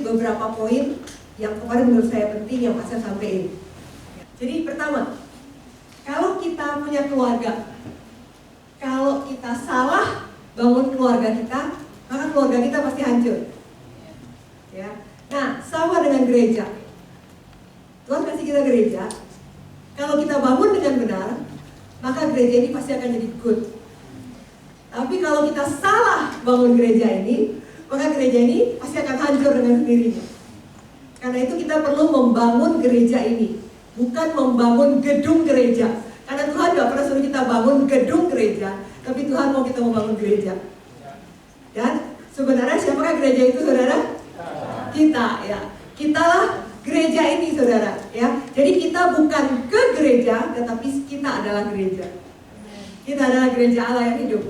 beberapa poin yang kemarin menurut saya penting yang Pastor sampaikan. Jadi pertama, kalau kita punya keluarga, kalau kita salah bangun keluarga kita, maka keluarga kita pasti hancur. Ya. Nah, sama dengan gereja. Tuhan kasih kita gereja. Kalau kita bangun dengan benar, maka gereja ini pasti akan jadi good. Tapi kalau kita salah bangun gereja ini, maka gereja ini pasti akan hancur dengan sendirinya. Karena itu kita perlu membangun gereja ini, bukan membangun gedung gereja. Karena Tuhan gak pernah suruh kita bangun gedung gereja, tapi Tuhan mau kita membangun gereja. Dan sebenarnya siapakah gereja itu, saudara? Kita, ya. Kitalah gereja ini, saudara, ya. Jadi kita bukan ke gereja, tetapi kita adalah gereja. Kita adalah gereja Allah yang hidup.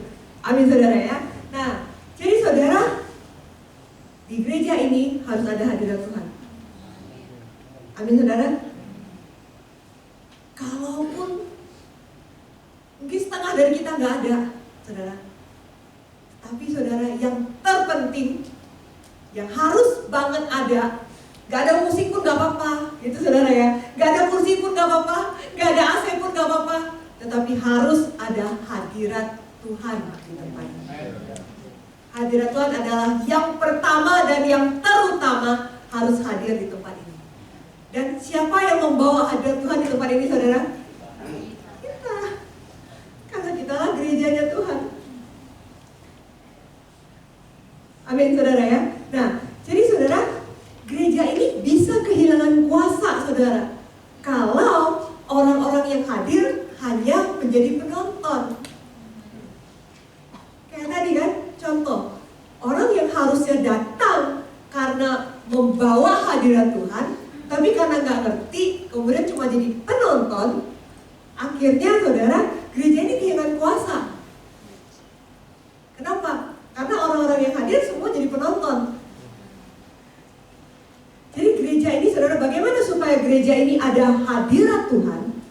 Amin, saudara, ya. Nah, jadi saudara, di gereja ini harus ada hadirat Tuhan. Amin, saudara. Kalaupun mungkin setengah dari kita nggak ada, saudara. Tapi saudara, yang terpenting, yang harus banget ada, nggak ada musik pun nggak apa-apa, gitu saudara ya. Nggak ada kursi pun nggak apa-apa, nggak ada AC pun nggak apa-apa. Tetapi harus ada hadirat Tuhan di tempat ini. Hadirat Tuhan adalah yang pertama dan yang terutama harus hadir di tempat ini. Dan siapa yang membawa hadirat Tuhan di tempat ini, saudara? Kita. Karena kitalah gerejanya Tuhan. Amin, saudara ya. Nah, jadi saudara, gereja ini bisa kehilangan kuasa, saudara, kalau orang-orang yang hadir hanya menjadi penonton. Kayak tadi kan, contoh, orang yang harusnya datang karena membawa hadirat Tuhan, tapi karena nggak ngerti, kemudian cuma jadi penonton, akhirnya saudara, gereja ini kehilangan kuasa. Kenapa? Karena orang-orang yang hadir semua jadi penonton. Jadi gereja ini, saudara, bagaimana supaya gereja ini ada hadirat Tuhan?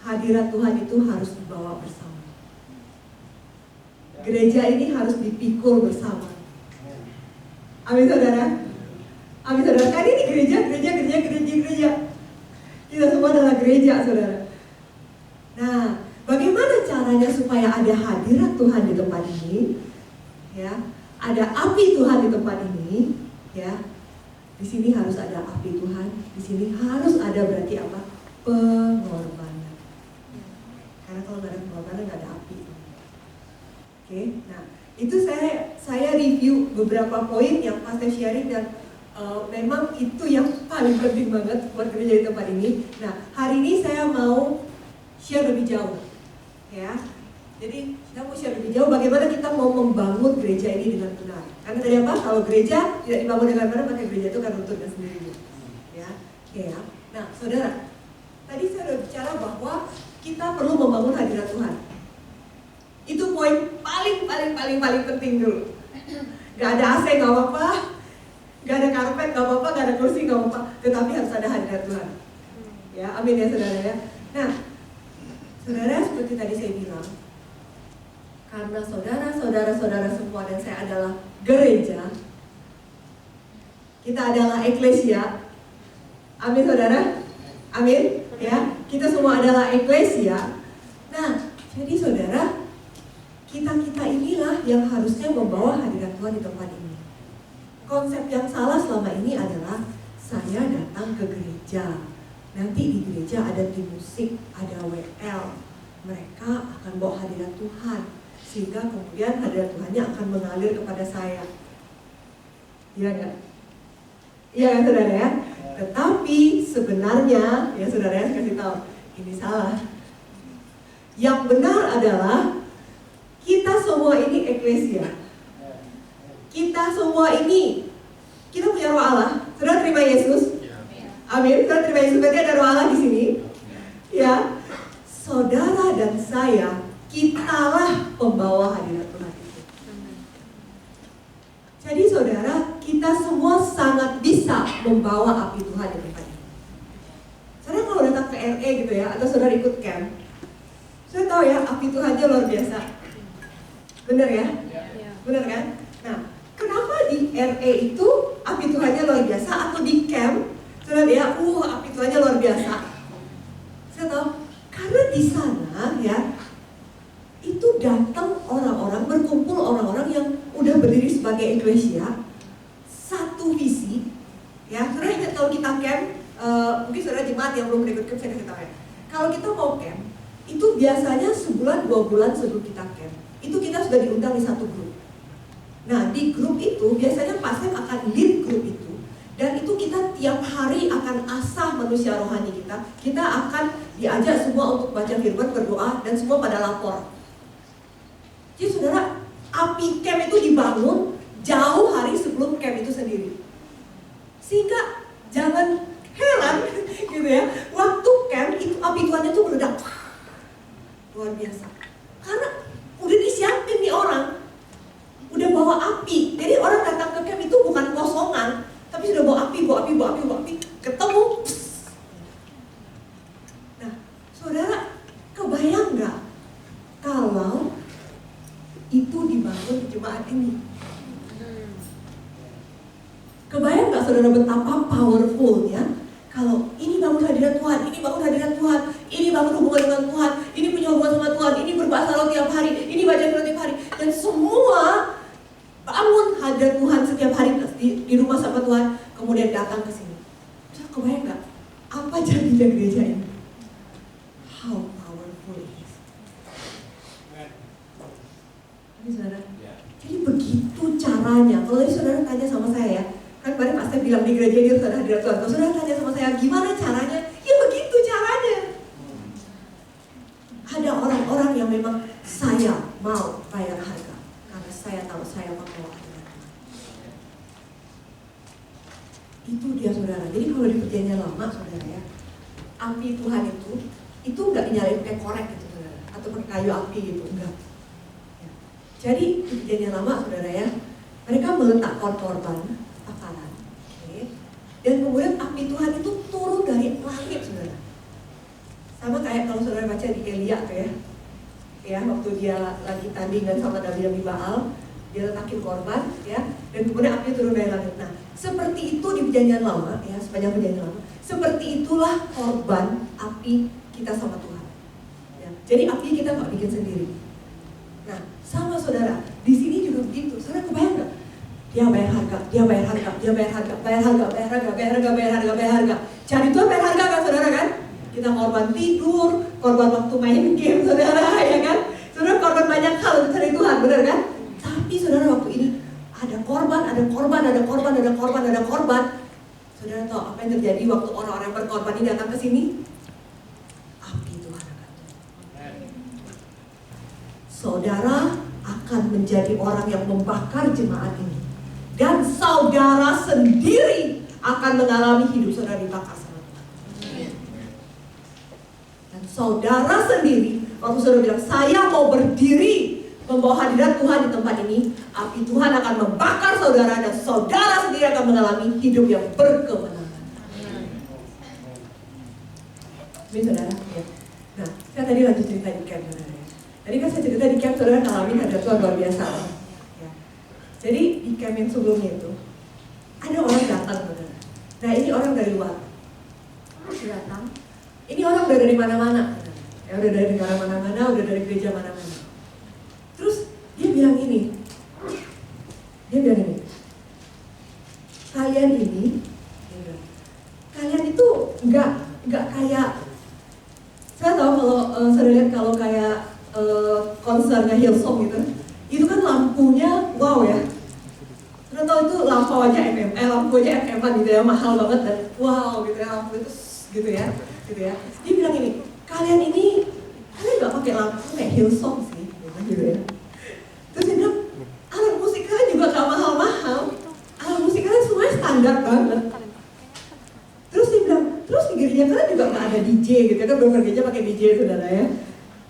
Hadirat Tuhan itu harus dibawa bersama. Gereja ini harus dipikul bersama. Amin, saudara. Amin, saudara. Kan ini gereja. Kita semua adalah gereja, saudara. Nah, bagaimana caranya supaya ada hadirat Tuhan di tempat ini? Ya, ada api Tuhan di tempat ini. Ya, di sini harus ada api Tuhan. Di sini harus ada berarti apa? Pengorbanan. Karena kalau nggak ada pengorbanan nggak ada api. Oke, nah itu saya review beberapa poin yang Pastor sharing dan memang itu yang paling penting banget buat gereja di tempat ini. Nah, hari ini saya mau share lebih jauh, ya. Jadi kita mau share lebih jauh bagaimana kita mau membangun gereja ini dengan benar. Karena tadi apa? Kalau gereja tidak dibangun dengan benar, maka gereja itu akan runtuh dengan sendirinya. Ya, oke ya. Nah, saudara, tadi saya sudah bicara bahwa kita perlu membangun hadirat Tuhan. Itu poin paling penting dulu. Gak ada AC gak apa-apa, gak ada karpet gak apa-apa, gak ada kursi gak apa-apa, tetapi harus ada hadirat Tuhan. Ya, amin ya saudara ya. Nah, saudara, seperti tadi saya bilang, karena saudara semua dan saya adalah gereja, kita adalah eklesia. Amin, saudara. Amin. Ya, kita semua adalah eklesia. Nah, jadi saudara, kita inilah yang harusnya membawa hadirat Tuhan di tempat ini. Konsep yang salah selama ini adalah saya datang ke gereja, nanti di gereja ada tim musik, ada WL, mereka akan bawa hadirat Tuhan, sehingga kemudian hadirat Tuhannya akan mengalir kepada saya. Iya nggak? Iya kan saudara ya? Tetapi sebenarnya, ya saudara ya, saya kasih tahu, ini salah. Yang benar adalah kita semua ini eklesia. Kita semua ini, kita punya roh Allah. Saudara terima Yesus? Amin. Saudara terima Yesus, berarti ada roh Allah di sini. Ya, saudara dan saya, kitalah pembawa hadirat Tuhan itu. Jadi saudara, kita semua sangat bisa membawa api Tuhan di tempat ini. Saudara kalau datang ke RE gitu ya, atau saudara ikut camp, saya tahu ya, api Tuhannya luar biasa. Benar ya? Benar kan? Nah, kenapa di RE itu api Tuhannya luar biasa, atau di camp, saudara ya, api Tuhannya luar biasa. Saya tahu, karena di sana ya, itu datang orang-orang, berkumpul orang-orang yang udah berdiri sebagai eklesia, satu visi. Ya, saudara ingat kalau kita camp, mungkin saudara jemaat yang belum ikut camp, saya kasih tahu ya. Kalau kita mau camp, itu biasanya sebulan 2 bulan sebelum kita camp, itu kita sudah diundang di satu grup. Nah, di grup itu biasanya Pak Sam akan lead grup itu, dan itu kita tiap hari akan asah manusia rohani kita. Kita akan diajak semua untuk baca firman, berdoa, dan semua pada lapor. Jadi saudara, api camp itu dibangun jauh hari sebelum camp itu sendiri. Sehingga jangan heran gitu ya, waktu camp itu api Tuhannya tuh meledak luar biasa. Karena udah disiapin nih orang, udah bawa api. Jadi orang datang ke camp itu bukan kosongan, tapi sudah bawa api, ketemu. Nah, saudara, kebayang nggak kalau itu dibangun di jemaat ini? Kebayang nggak saudara betapa powerfulnya kalau ini bangun hadirat Tuhan, ini bangun hadirat Tuhan, ini bangun hubungan dengan Tuhan, ini punya hubungan sama Tuhan, ini berbahasa roh tiap hari, ini baca firman tiap hari, dan semua bangun hadirat Tuhan setiap hari di rumah sama Tuhan, kemudian datang ke sini. Saudara kebayang nggak apa jadinya gereja ini? How powerful it is. Ini saudara, jadi begitu caranya. Kalau tadi saudara tanya sama saya ya, kan kemarin Pak Stef bilang di gereja dia harus ada hadirat Tuhan. Kalau saudara tanya sama saya gimana caranya, ya begitu caranya. Ada orang-orang yang memang saya mau bayar harga karena saya tahu saya membawa hadirat Tuhan. Itu dia saudara. Jadi kalau di perjanjian lama saudara ya, api Tuhan itu nggak dinyalain pakai korek gitu saudara, atau pakai kayu api gitu, enggak. Jadi di perjanjian lama saudara ya, mereka meletakkan korban bakaran, dan kemudian api Tuhan itu turun dari langit saudara. Sama kayak kalau saudara baca di Elia tuh ya, waktu dia lagi tandingan sama Nabi Baal, dia letakin korban ya, dan kemudian api turun dari langit. Nah, seperti itu di perjanjian lama ya, sepanjang perjanjian lama, seperti itulah korban api kita sama Tuhan. Ya, jadi api kita nggak bikin sendiri. Nah, sama saudara, di sini juga begitu. Saudara kebayang nggak? Dia bayar harga. Cari Tuhan bayar harga kan saudara kan? Kita korban tidur, korban waktu main game saudara ya kan? Saudara korban banyak hal untuk cari Tuhan, benar kan? Tapi saudara waktu ini ada korban. Saudara tahu apa yang terjadi waktu orang-orang yang berkorban ini datang ke sini? Api Tuhan akan turun. Saudara akan menjadi orang yang membakar jemaat ini, dan saudara sendiri akan mengalami hidup saudara dibakar sama Tuhan. Dan saudara sendiri, waktu saudara bilang saya mau berdiri membawa hadirat Tuhan di tempat ini, api Tuhan akan membakar saudara, dan saudara sendiri akan mengalami hidup yang berkemenangan. Ini saudara ya. Nah, saya tadi lanjut cerita di camp saudara. Tadi kan saya cerita di camp saudara ngalamin hadirat Tuhan luar biasa ya. Jadi di camp yang sebelumnya itu ada orang datang saudara. Nah, ini orang dari luar. Datang. Ini orang udah dari mana-mana. Ya, udah dari negara mana-mana, udah dari gereja mana-mana. Terus dia bilang ini. Kalian itu nggak kayak, saya tahu kalau saya lihat kalau kayak konsernya Hillsong gitu, itu kan lampunya wow ya. Saya tahu itu lampu aja FM-an gitu ya, mahal banget dan wow gitu ya, lampu itu gitu ya. Dia bilang ini, kalian nggak pakai lampu kayak Hillsong sih, gitu ya. Terus dia bilang, alat musik kalian juga nggak mahal-mahal, alat musik kalian semuanya standar banget. Terus dia bilang, terus di gereja kalian juga nggak ada DJ gitu kan, belum gereja pakai DJ saudara ya.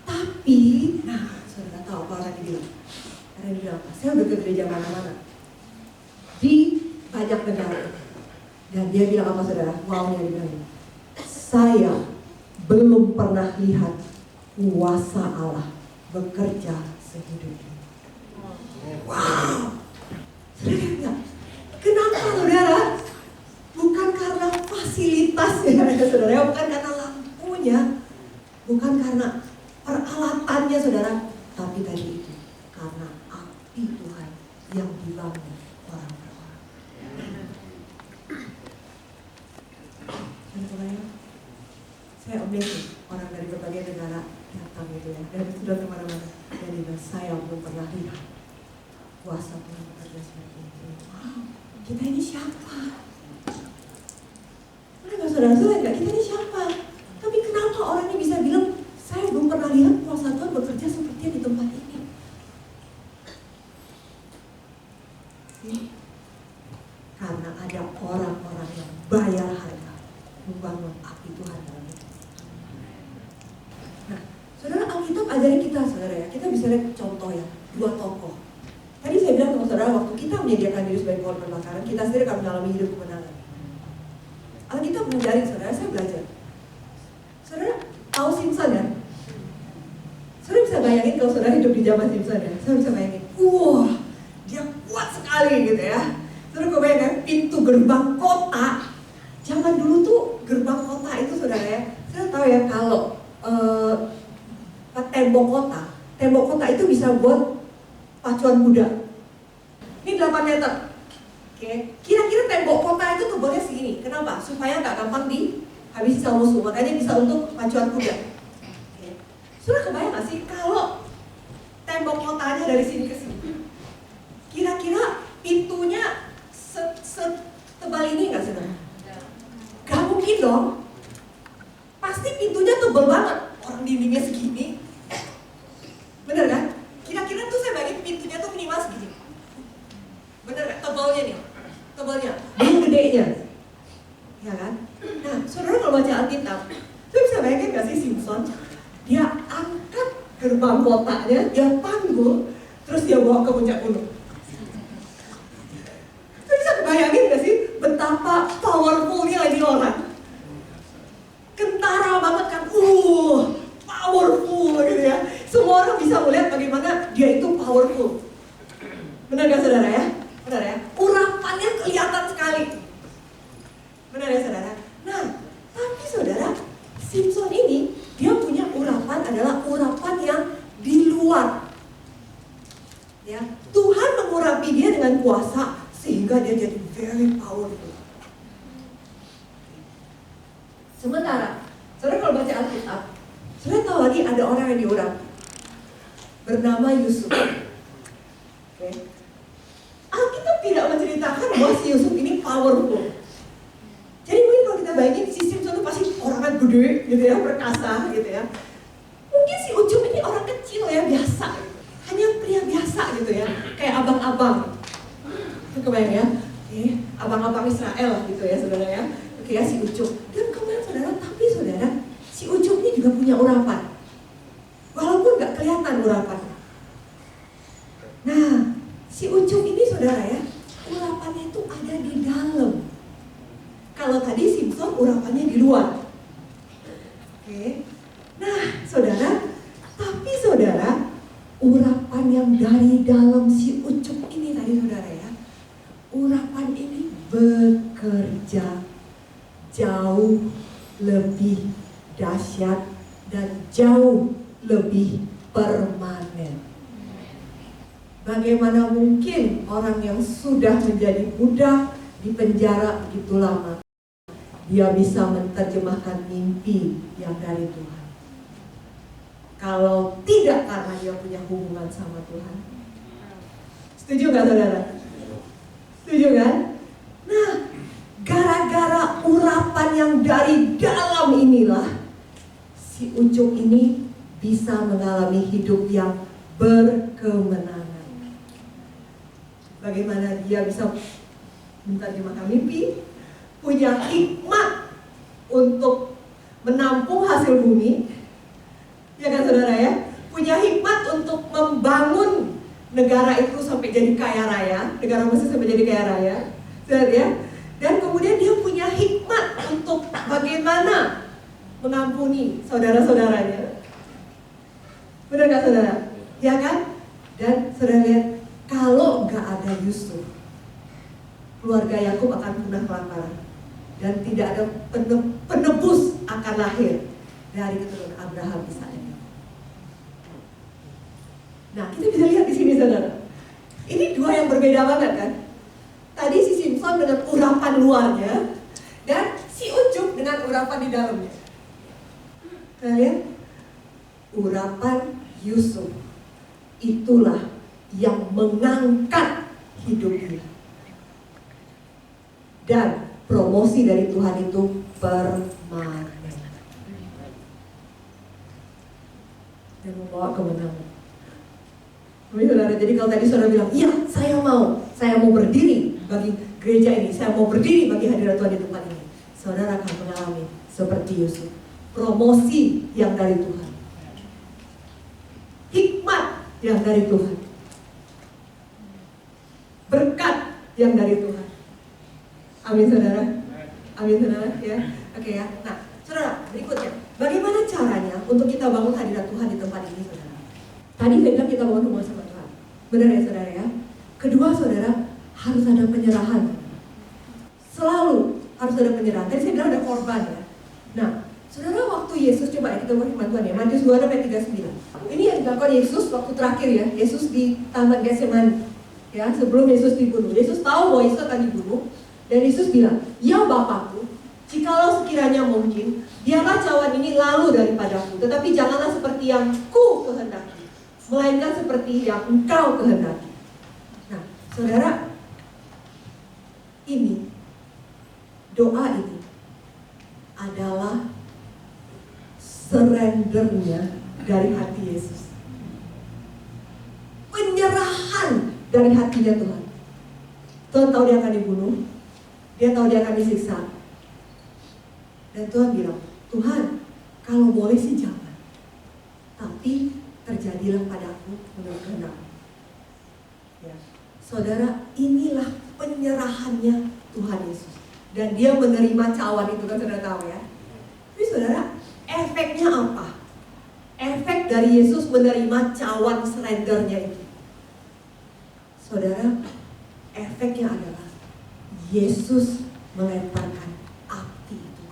Tapi, nah saudara tahu apa orang dibilang? Orang dibilang apa? Saya udah ke gereja mana-mana di banyak negara, dan dia bilang apa saudara? Wow-nya dia bilang, saya belum pernah lihat kuasa Allah bekerja sehidup ini. Wow, saudara lihat nggak? Kenapa saudara? Bukan karena fasilitas ya saudara, bukan karena lampunya, bukan karena peralatannya saudara, tapi tadi itu karena api Tuhan yang dibangun orang per orang. Dan saudara, saya amazing orang dari berbagai negara datang gitu ya, dan sudah kemana-mana. Dan juga saya belum pernah lihat kuasa Tuhan bekerja seperti itu. Wow, kita ini siapa? Mana saudara-saudara enggak, kita ini siapa? Tapi kenapa orang ini bisa bilang, saya belum pernah lihat kuasa Tuhan bekerja seperti di tempat ini? Karena ada orang-orang yang bayar harga membangun api Tuhan dalam hidup. Nah, saudara, Alkitab ajari kita saudara ya, kita bisa lihat contoh ya, 2 tokoh. Tadi saya bilang sama saudara, waktu kita menyediakan diri sebagai korban bakaran, kita sendiri akan mengalami hidup kemenangan. Alkitab mengajarin saudara, saya belajar. Saudara tahu Simpson ya? Saudara bisa bayangin kalau saudara hidup di zaman Simpson ya? Saudara bisa bayangin, wah, dia kuat sekali gitu ya. Saudara kebayangkan pintu gerbang kota. Zaman dulu tuh gerbang kota itu saudara ya, saya tahu ya kalau tembok kota itu bisa buat pacuan kuda. Ini 8 meter. Oke. Kira-kira tembok kota itu tebalnya segini. Kenapa? Supaya nggak gampang dihabisi sama musuh. Makanya bisa untuk pacuan kuda. Oke. Sudah kebayang nggak sih kalau tembok kotanya dari sini ke sini? Kira-kira pintunya setebal ini nggak saudara? Gak mungkin dong. Pasti pintunya tebal banget. Orang dindingnya segini. Bener kan? Kira-kira tuh saya bayangin pintunya tuh minimal segini. Bener gak? Tebalnya nih. Tebalnya. Belum gedenya. Ya kan? Nah, saudara kalau baca Alkitab, saya bisa bayangin gak sih Simpson? Dia angkat gerbang kotanya, dia panggul, terus dia bawa ke puncak gunung. Saya bisa bayangin gak sih betapa powerfulnya ini orang? Kentara banget kan, powerful gitu ya. Semua orang bisa melihat bagaimana dia itu powerful. Benar gak saudara ya? Benar ya? Urapannya kelihatan sekali. Benar ya saudara? Nah, tapi saudara, Simpson ini dia punya urapan adalah urapan yang di luar. Ya, Tuhan mengurapi dia dengan kuasa sehingga dia jadi very powerful. Sementara, saudara kalau baca Alkitab, saudara tahu lagi ada orang yang diurapi bernama Yusuf. Oke. Alkitab tidak menceritakan bahwa si Yusuf ini powerful. Jadi mungkin kalau kita bayangin si Simpson itu pasti orangnya gede gitu ya, perkasa gitu ya. Mungkin si Ucup ini orang kecil ya, biasa gitu. Hanya pria biasa gitu ya, kayak abang-abang. Kebayang ya? Oke, abang-abang Israel gitu ya saudara ya. Oke ya, si Ucup. Dan kemudian saudara, tapi saudara, si Ucup ini juga punya urapan. Walaupun gak kelihatan urapannya. Nah, si Ucup ini saudara ya, urapannya itu ada di dalam. Kalau tadi Simpson urapannya di luar. Oke. Nah, saudara, tapi saudara, urapan yang dari dalam si Ucup ini tadi saudara ya, urapan ini bekerja jauh lebih dahsyat dan jauh lebih permanen. Bagaimana mungkin orang yang sudah menjadi budak di penjara begitu lama, dia bisa menerjemahkan mimpi yang dari Tuhan? Kalau tidak karena dia punya hubungan sama Tuhan. Setuju gak saudara? Setuju kan? Nah, gara-gara urapan yang dari dalam inilah, si Ucup ini bisa mengalami hidup yang berkemenangan. Bagaimana dia bisa menerjemahkan mimpi, punya hikmat untuk menampung hasil bumi, ya kan saudara ya, punya hikmat untuk membangun negara itu sampai jadi kaya raya, negara Mesir sampai jadi kaya raya, saudara ya. Dan kemudian dia punya hikmat untuk bagaimana mengampuni saudara-saudaranya. Benar gak saudara? Ya kan? Dan saudara lihat, kalau gak ada Yusuf, keluarga Yakub akan punah kelaparan dan tidak ada penebus akan lahir dari keturunan Abraham, Ishak dan Yakub. Nah, kita bisa lihat di sini saudara. Ini dua yang berbeda banget kan? Tadi si Simson dengan urapan luarnya dan si Ucup dengan urapan di dalamnya. Kalian, urapan Yusuf itulah yang mengangkat hidup dia. Dan promosi dari Tuhan itu permanen dan membawa kemenangan. Saudara, jadi kalau tadi saudara bilang, iya saya mau berdiri bagi gereja ini, saya mau berdiri bagi hadirat Tuhan di tempat ini, saudara akan mengalami seperti Yusuf, promosi yang dari Tuhan, hikmat yang dari Tuhan, berkat yang dari Tuhan. Amin saudara, amin saudara ya. Oke ya. Nah saudara, berikutnya, bagaimana caranya untuk kita bangun hadirat Tuhan di tempat ini saudara? Tadi saya bilang kita bangun hubungan sama Tuhan, benar ya saudara ya. Kedua saudara, harus ada penyerahan. Selalu harus ada penyerahan. Tadi saya bilang ada korban ya. Nah saudara, waktu Yesus, coba ya kita baca firman Tuhan ya, Matius 2 ayat 39. Ini yang dilakukan Yesus waktu terakhir ya, Yesus di Taman Getsemani ya, sebelum Yesus dibunuh. Yesus tahu bahwa Yesus akan dibunuh. Dan Yesus bilang, ya Bapakku, jikalau sekiranya mungkin, biarlah cawan ini lalu daripadaku, tetapi janganlah seperti yang ku kehendaki, melainkan seperti yang engkau kehendaki. Nah, saudara, ini, doa ini adalah surrendernya dari hati Yesus. Penyerahan dari hatinya Tuhan. Tuhan tahu dia akan dibunuh, dia tahu dia akan disiksa. Dan Tuhan bilang, Tuhan, kalau boleh sih jangan, tapi terjadilah padaku menurut kehendak-Mu. Ya. Saudara, inilah penyerahannya Tuhan Yesus. Dan dia menerima cawan itu, kan saudara tahu ya. Tapi saudara, efeknya apa? Efek dari Yesus menerima cawan surrendernya itu, saudara, efeknya adalah Yesus melemparkan api itu.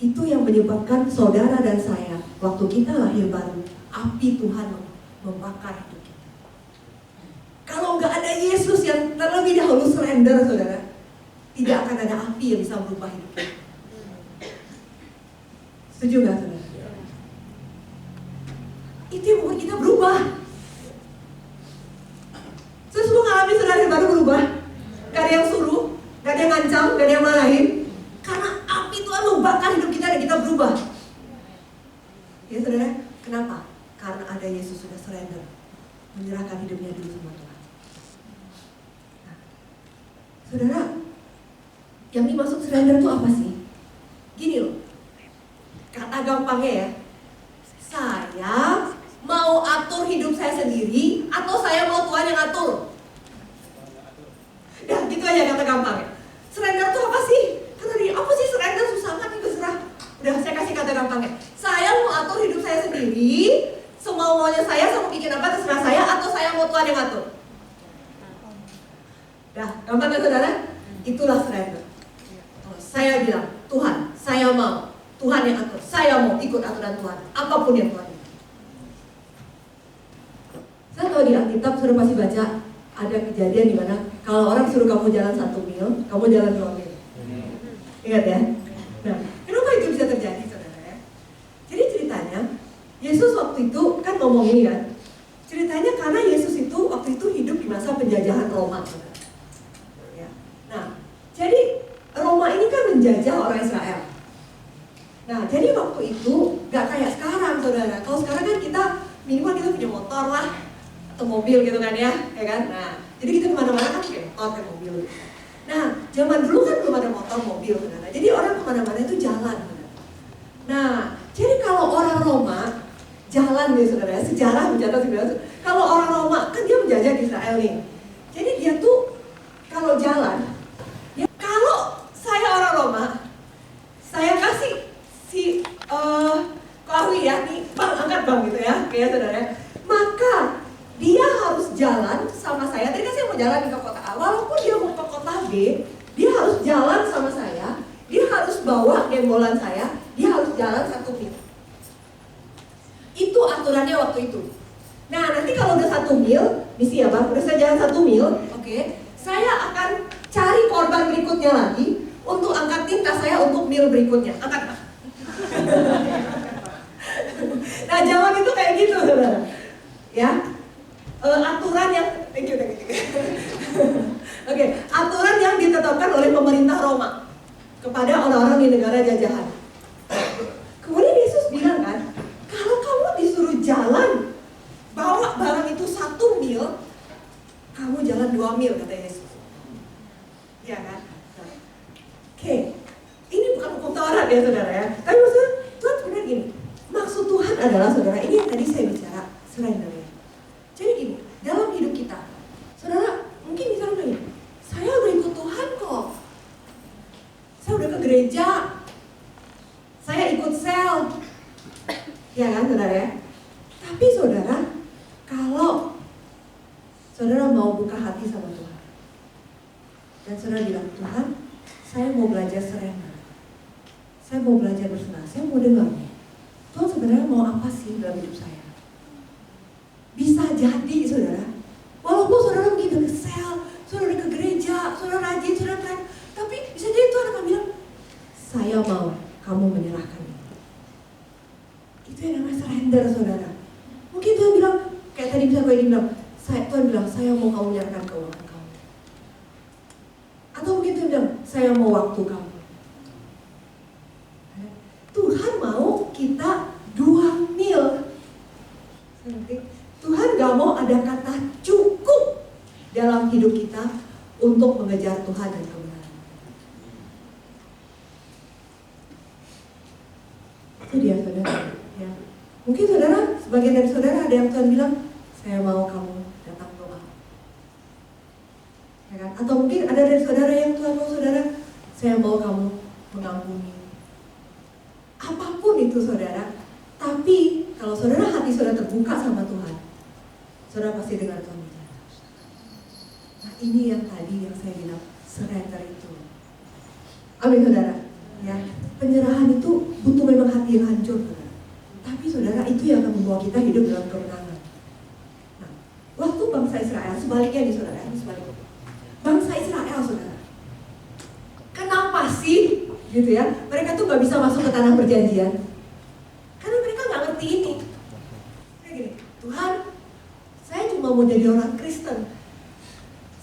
Itu yang menyebabkan saudara dan saya, waktu kita lahir baru, api Tuhan membakar hidup kita. Kalau nggak ada Yesus yang terlebih dahulu surrender, saudara, tidak akan ada api yang bisa merubah hidup kita. Setuju nggak, saudara? Itu yang membuat kita berubah. Saya semua ngalamin saudara baru berubah. Gak ada yang suruh, gak ada yang ngancam, gak ada yang marahin. Karena api Tuhan membakar hidup kita dan kita berubah. Ya saudara, kenapa? Karena ada Yesus sudah surrender, menyerahkan hidupnya dulu sama Tuhan. Nah, saudara, yang dimaksud surrender itu apa sih? Gini loh, kata gampangnya ya, saya mau atur hidup saya sendiri atau saya mau Tuhan yang atur? Ya gitu aja kata gampangnya. Surrender itu apa sih? Kata dia, apa sih surrender? Susah banget nih, berserah. Udah saya kasih kata gampangnya, saya mau atur hidup saya sendiri, semau-maunya saya mau bikin apa terserah saya, atau saya mau Tuhan yang atur? Dah, gampang kan saudara? Itulah surrender. Saya bilang, Tuhan, saya mau Tuhan yang atur, saya mau ikut aturan Tuhan, apapun yang Tuhan. Saya tahu di Alkitab sudah pasti baca ada kejadian di mana kalau orang suruh kamu jalan 1 mil, kamu jalan 2 mil. Ingat ya? Nah, kenapa itu bisa terjadi saudara ya? Jadi ceritanya, Yesus waktu itu kan ngomong ini kan, ceritanya karena Yesus itu waktu itu hidup di masa penjajahan Roma, saudara. Ya. Nah, jadi Roma ini kan menjajah orang Israel. Nah, jadi waktu itu gak kayak sekarang saudara. Kalau sekarang kan kita minimal kita punya motor lah, atau mobil gitu kan ya kan? Nah, jadi kita kemana-mana kan pakai motor, pakai mobil. Nah, zaman dulu kan belum ada motor, mobil, saudara. Jadi orang kemana-mana itu jalan, saudara. Nah, jadi kalau orang Roma jalan nih saudara, sejarah mencatat sebenarnya. Kalau orang Roma kan dia menjajah di Israel nih. Jadi dia tuh kalau jalan, ya, kalau saya orang Roma, saya kasih si Kelawi ya, nih bang angkat bang gitu ya, kayak saudara. Maka dia harus jalan sama saya mau jalan ke kota A, walaupun dia mau ke kota B, dia harus jalan sama saya, dia harus bawa gembolan saya, dia harus jalan 1 mil. Itu aturannya waktu itu. Nah, nanti kalau udah 1 mil, misi ya Bang, udah saya jalan 1 mil, oke, saya akan cari korban berikutnya lagi untuk angkatin tas saya untuk mil berikutnya. Angkat Pak. Nah, zaman itu kayak gitu, saudara. Ya, aturan yang, thank you. Oke, aturan yang ditetapkan oleh pemerintah Roma kepada orang-orang di negara jajahan. Kemudian Yesus bilang kan, kalau kamu disuruh jalan bawa barang itu 1 mil, kamu jalan 2 mil, kata Yesus. Ya kan? Nah, oke, ini bukan hukum Taurat ya saudara ya. Tapi maksudnya Tuhan sebenarnya gini, maksud Tuhan adalah saudara, ini yang tadi saya bicara, surrender ya. Jadi gini, dalam hidup kita, saudara mungkin misalnya begini, saya udah ikut Tuhan kok, saya udah ke gereja, saya ikut sel, ya kan saudara ya. Tapi saudara, kalau saudara mau buka hati sama Tuhan, dan saudara bilang, Tuhan, saya mau belajar surrender, saya mau belajar berserah, saya mau dengar nih, Tuhan sebenarnya mau apa sih dalam hidup saya? Bisa jadi saudara, walaupun saudara begitu ke sel, saudara ke gereja, saudara rajin, saudara keren, tapi bisa jadi Tuhan akan bilang, saya mau kamu menyerahkan itu. Itu yang namanya surrender saudara. Mungkin Tuhan bilang, kayak tadi bisa gue bilang, Tuhan bilang, saya mau kamu menyerahkan keuangan kamu. Atau mungkin Tuhan bilang, saya mau waktu kamu. Tuhan mau kita 2 mil. Tuhan gak mau ada kata cukup dalam hidup kita untuk mengejar Tuhan dan kebenaran. Itu dia saudara ya. Mungkin saudara, sebagian dari saudara ada yang Tuhan bilang, saya mau kamu datang doa ya kan? Atau mungkin ada dari saudara yang Tuhan mau saudara, saya mau kamu mengampuni. Apapun itu saudara, tapi kalau saudara hati saudara terbuka sama Tuhan, saudara pasti dengar Tuhan bicara. Nah ini yang tadi yang saya bilang, surrender itu. Amin saudara. Ya, penyerahan itu butuh memang hati yang hancur saudara. Tapi saudara itu yang akan membawa kita hidup dalam kemenangan. Nah, waktu bangsa Israel, sebaliknya nih saudara, sebaliknya. Bangsa Israel saudara, kenapa sih gitu ya, mereka tuh gak bisa masuk ke tanah perjanjian? Karena mereka gak ngerti ini. Kayak gini, Tuhan, saya cuma mau jadi orang Kristen.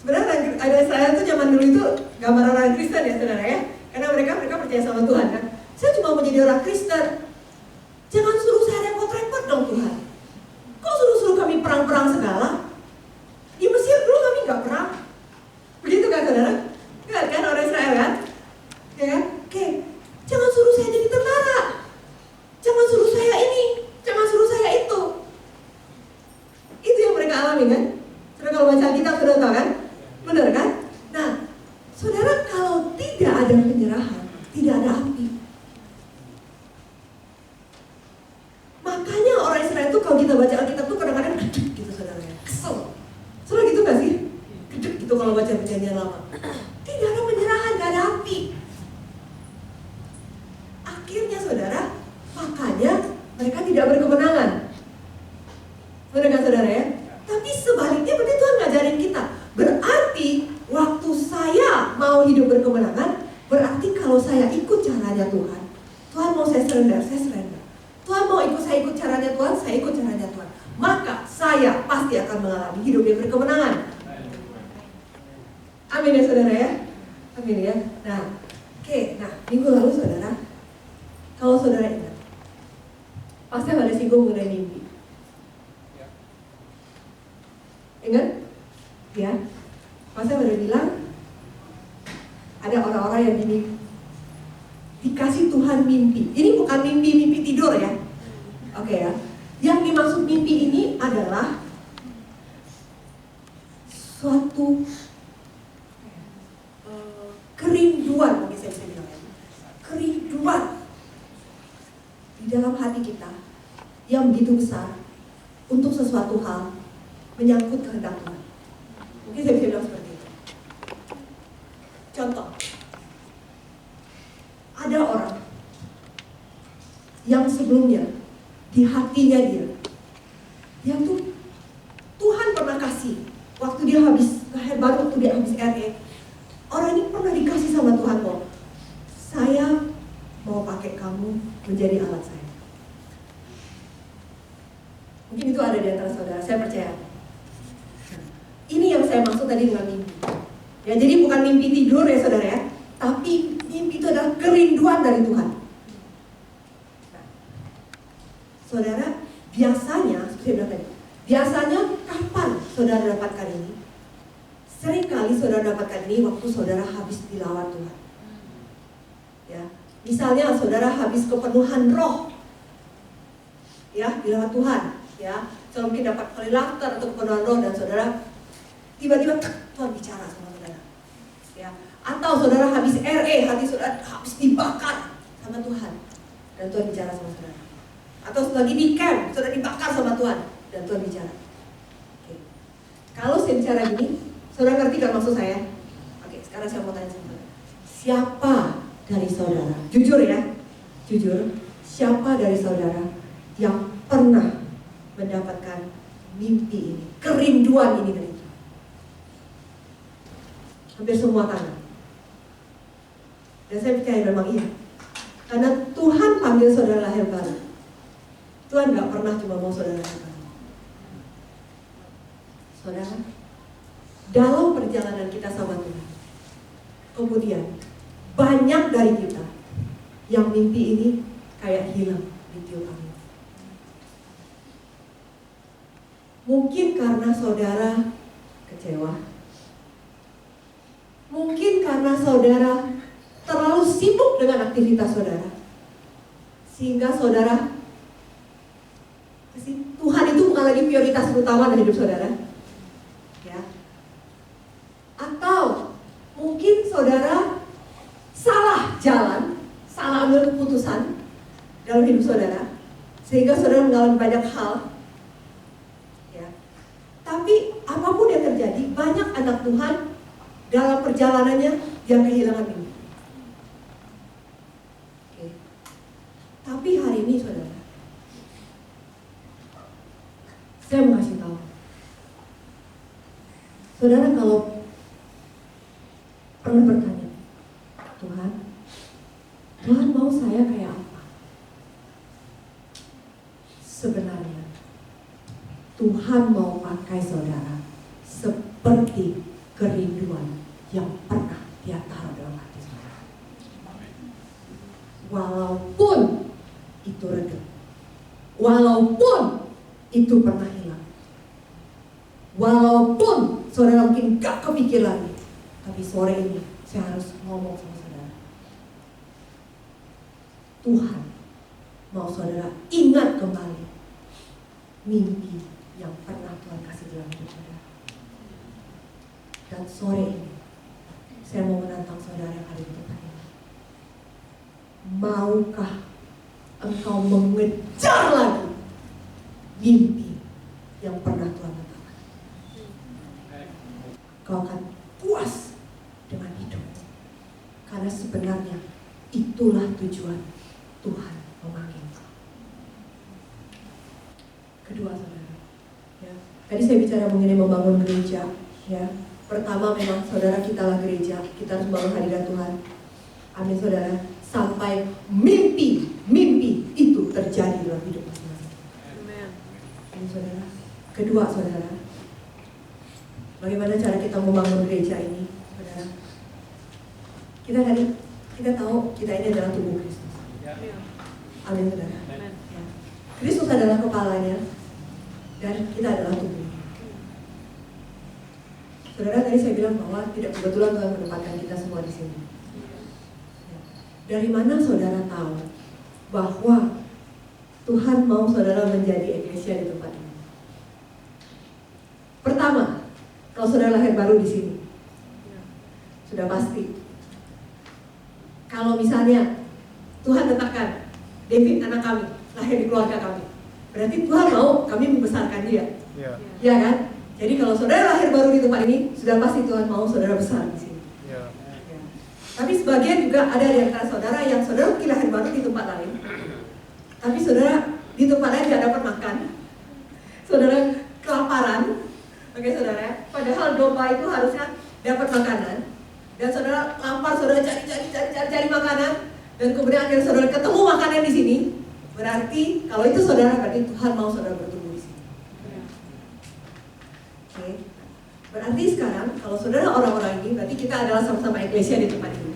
Sebenarnya ada Israel tuh zaman dulu itu gambaran orang Kristen ya saudara ya. Karena mereka percaya sama Tuhan kan. Saya cuma mau jadi orang Kristen. Jangan suruh saya repot-repot dong Tuhan. Kok suruh kami perang-perang segala? Di Mesir dulu kami gak perang. Begitu kan saudara? Enggak kan orang Israel kan? Ya kan? Oke, jangan suruh saya jadi tentara, jangan suruh saya ini, jangan suruh saya itu. Itu yang mereka alami kan? Saudara kalau baca Alkitab sudah tahu kan? Benar kan? Nah, saudara kalau tidak ada penyerahan, tidak ada api. Makanya orang Israel itu kalau kita baca Alkitab tuh kadang-kadang gedek gitu saudara ya, kesel. Saudara gitu gak sih? Gedek gitu kalau baca perjanjian lama. Tidak ada penyerahan, gak ada api. Akhirnya saudara, makanya mereka tidak berkemenangan. Benar kan saudara ya? Tapi sebaliknya berarti Tuhan ngajarin kita. Berarti waktu saya mau hidup berkemenangan, berarti kalau saya ikut caranya Tuhan, Tuhan mau saya surrender, saya surrender. Tuhan mau saya ikut caranya Tuhan, saya ikut caranya Tuhan. Maka saya pasti akan mengalami hidup yang berkemenangan. Amin ya saudara ya? Amin ya. Nah, oke, minggu lalu saudara, kalau saudara ingat, pasti ada singgung mengenai mimpi. Ingat? Ya. Pasti ada bilang, ada orang-orang yang dikasih Tuhan mimpi. Ini bukan mimpi tidur ya. Oke ya. Yang dimaksud mimpi ini adalah suatu kerinduan, mungkin saya bisa bilang ya. Kerinduan di dalam hati kita yang begitu besar untuk sesuatu hal menyangkut kehendak Tuhan. Mungkin saya bisa bilang seperti itu. Contoh, ada orang yang sebelumnya di hatinya dia tuh Tuhan pernah kasih waktu dia habis lahir baru, waktu dia habis RE. Orang ini pernah dikasih sama Tuhan kok. Saya mau pakai kamu menjadi alat saya. Mungkin itu ada di antara saudara, saya percaya. Ini yang saya maksud tadi dengan mimpi. Ya, jadi bukan mimpi tidur ya saudara ya, tapi mimpi itu adalah kerinduan dari Tuhan. Nah, saudara, biasanya, seperti saya bilang tadi, biasanya kapan saudara dapatkan ini? Seringkali saudara dapatkan ini waktu saudara habis dilawat Tuhan. Ya, misalnya saudara habis kepenuhan roh, ya, dilawat Tuhan, ya, saudara mungkin dapat kali laughter atau kepenuhan roh dan saudara tiba-tiba Tuhan bicara sama saudara, ya, atau saudara habis RE, hati saudara habis dibakar sama Tuhan dan Tuhan bicara sama saudara, atau lagi di camp saudara dibakar sama Tuhan dan Tuhan bicara. Oke. Kalau saya bicara gini, saudara ngerti kan maksud saya? Oke, sekarang saya mau tanya sama saudara, siapa dari saudara, jujur ya, jujur, siapa dari saudara yang pernah mendapatkan mimpi ini, kerinduan ini dari Tuhan? Hampir semua tangan. Dan saya percaya memang iya, karena Tuhan panggil saudara lahir baru. Tuhan gak pernah cuma mau saudara lahir baru. Saudara, dalam perjalanan kita sama Tuhan, kemudian banyak dari kita yang mimpi ini kayak hilang di tiup angin. Mungkin karena saudara kecewa, mungkin karena saudara terlalu sibuk dengan aktivitas saudara, sehingga saudara, Tuhan itu bukan lagi prioritas utama dalam hidup saudara, ya. Atau mungkin saudara salah jalan, salah ambil keputusan dalam hidup saudara, sehingga saudara mengalami banyak hal, ya. Tapi apapun yang terjadi, banyak anak Tuhan dalam perjalanannya yang kehilangan mimpi. Oke. Tapi hari ini saudara, saya mau kasih tahu, saudara kalau pernah bertanya, Tuhan mau saya kayak apa? Sebenarnya Tuhan mau pakai saudara seperti kerinduan yang pernah Dia taruh dalam hati saudara. Walaupun itu redup, walaupun itu pernah hilang, walaupun saudara mungkin gak kepikir lagi, tapi sore ini saya harus ngomong sama saudara. Tuhan mau saudara ingat kembali mimpi yang pernah Tuhan kasih dalam hidup saudara. Dan sore ini saya mau menantang saudara yang ada di tempat ini. Maukah engkau mengejar lagi mimpi yang pernah Tuhan katakan? Kau akan puas dengan hidup, karena sebenarnya itulah tujuan Tuhan memanggil kau. Kedua saudara, ya, tadi saya bicara mengenai membangun gereja, ya. Pertama memang saudara, kitalah gereja, kita harus membangun hadirat Tuhan. Amin saudara, sampai mimpi itu terjadi dalam hidup masing-masing. Amin saudara. Kedua saudara, bagaimana cara kita membangun gereja ini, saudara? Kita tahu kita ini adalah tubuh Kristus. Amin saudara. Ya. Kristus adalah kepalanya dan kita adalah tubuh. Saudara, tadi saya bilang bahwa tidak kebetulan Tuhan menempatkan kita semua di sini. Ya. Dari mana saudara tahu bahwa Tuhan mau saudara menjadi eklesia di tempat ini? Pertama, kalau saudara lahir baru di sini, sudah pasti. Kalau misalnya Tuhan tetapkan David anak kami lahir di keluarga kami, berarti Tuhan mau kami membesarkan dia, ya kan? Jadi kalau saudara lahir baru di tempat ini, sudah pasti Tuhan mau saudara besar di sini. Ya. Tapi sebagian juga ada di antara saudara yang saudara mungkin lahir baru di tempat lain, tapi saudara di tempat lain tidak dapat makan. Saudara kelaparan, oke saudara. Padahal domba itu harusnya dapat makanan, dan saudara lapar, saudara cari makanan, dan kemudian akhirnya saudara ketemu makanan di sini. Berarti kalau itu saudara, berarti Tuhan mau saudara bertumbuh di sini. Oke. Berarti sekarang kalau saudara orang-orang ini, berarti kita adalah sama-sama eklesia di tempat ini.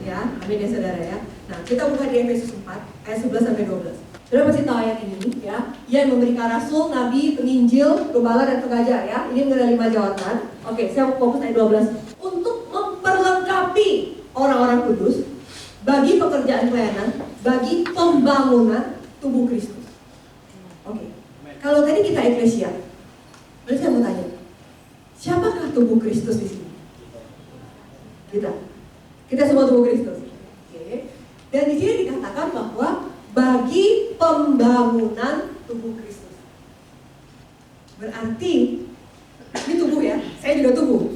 Ya, amin ya saudara ya. Nah, kita buka di Efesus 4 ayat 11 sampai 12. Saudara pasti tahu ayat ini ya. Ia yang memberikan rasul, nabi, penginjil, gembala dan pengajar ya. Ini mengenai 5 jawatan. Oke, saya mau fokus ayat 12. Untuk memperlengkapi orang-orang kudus bagi pekerjaan pelayanan, bagi pembangunan tubuh Kristus. Oke. Kalau tadi kita eklesia, berarti saya mau tanya, siapakah tubuh Kristus di sini? Kita semua tubuh Kristus. Oke. Dan di sini dikatakan bahwa bagi pembangunan tubuh Kristus. Berarti ini tubuh ya, saya juga tubuh.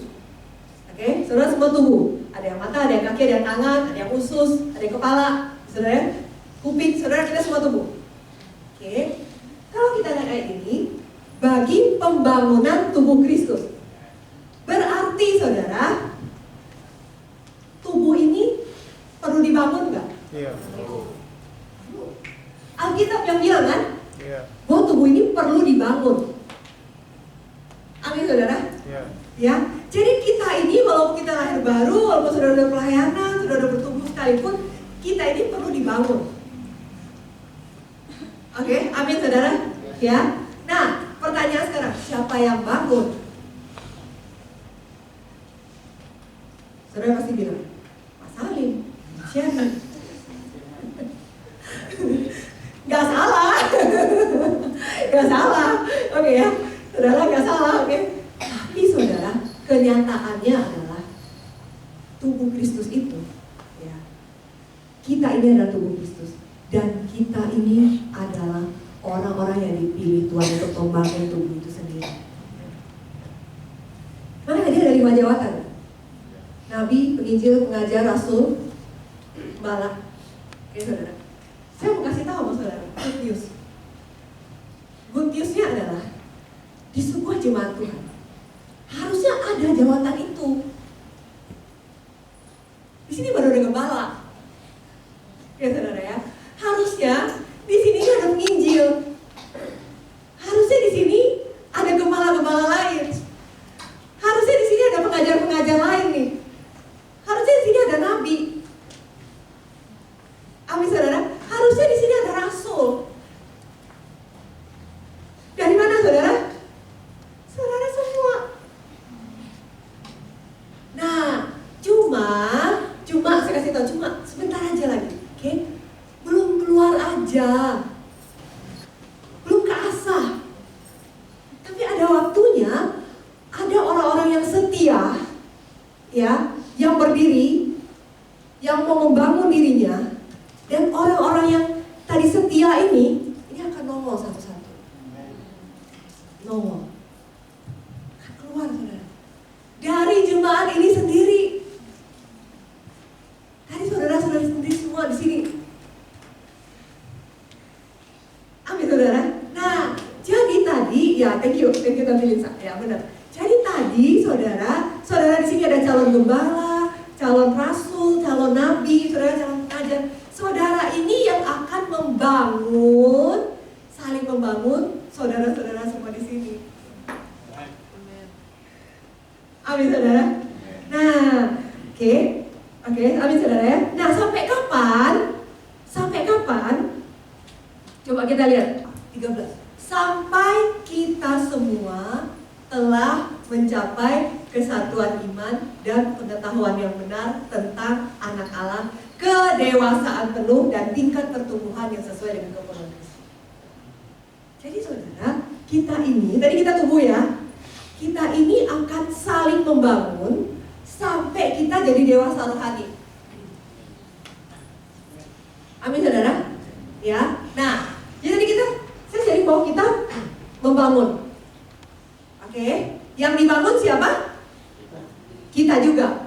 Oke, saudara semua tubuh. Ada yang mata, ada yang kaki, ada yang tangan, ada yang usus, ada yang kepala, saudara, kuping, saudara, kita semua tubuh. Oke, kalau kita lihat ayat ini, bagi pembangunan tubuh Kristus. Berarti saudara, tubuh ini perlu dibangun nggak? Iya. Alkitab yang bilang kan, bahwa tubuh ini perlu dibangun. Amin saudara. Ya, jadi kita ini walaupun kita lahir baru, walaupun sudah ada pelayanan, sudah ada bertumbuh sekalipun, kita ini perlu dibangun. Oke, amin saudara. Ya. Nah, pertanyaan sekarang, siapa yang bangun? Saudara pasti bilang, Mas Salim, siapa? Gak salah. Gak salah. Oke ya, saudara gak salah, oke. Tapi saudara, kenyataannya adalah tubuh Kristus itu ya. Kita ini adalah tubuh Kristus, dan kita ini adalah orang-orang yang dipilih Tuhan untuk membangun tubuh itu sendiri. Mana dia dari 5 jawatan? Nabi, penginjil, pengajar, rasul, gembala. Oke saudara, saya mau kasih tahu sama saudara, good news. Good newsnya adalah di sebuah jemaat Tuhan harusnya ada jawatan itu. Di sini baru ada gembala, ya saudara ya. Harusnya di sini ada penginjil. Harusnya di sini ada gembala-gembala lain. Harusnya di sini ada pengajar-pengajar lain nih. Harusnya di sini ada nabi. Amin saudara. Harusnya di sini ada rasul. Dari mana saudara? Saudara semua. Nah, cuma saya kasih tahu, cuma sebentar aja lagi, oke? Belum keluar aja, belum keasah. Tapi ada waktunya, ada orang-orang yang setia, ya, yang berdiri, yang mau membangun dirinya, dan orang-orang yang tadi setia ini akan nongol satu-satu. Nongol. Akan keluar saudara. Dari jemaat ini sendiri. Tadi saudara-saudara sendiri semua di sini. Amin saudara. Nah, jadi tadi, ya thank you Tante Lisa. Ya benar. Jadi tadi saudara di sini ada calon gembala, calon rasul, calon nabi, saudara calon pengajar. Saudara ini yang akan membangun, saling membangun saudara-saudara semua di sini. Amin saudara. Nah, oke, amin saudara ya. Nah, sampai kapan? Coba kita lihat 13. Sampai kita semua telah mencapai kesatuan iman dan pengetahuan yang benar tentang anak Allah, kedewasaan penuh dan tingkat pertumbuhan yang sesuai dengan keperluan Kristus. Jadi saudara, kita ini, tadi kita tumbuh ya, kita ini akan saling membangun sampai kita jadi dewasa rohani. Amin saudara. Ya, nah, jadi saya jadi bahwa kita membangun. Oke, Oke, yang dibangun siapa? Kita juga.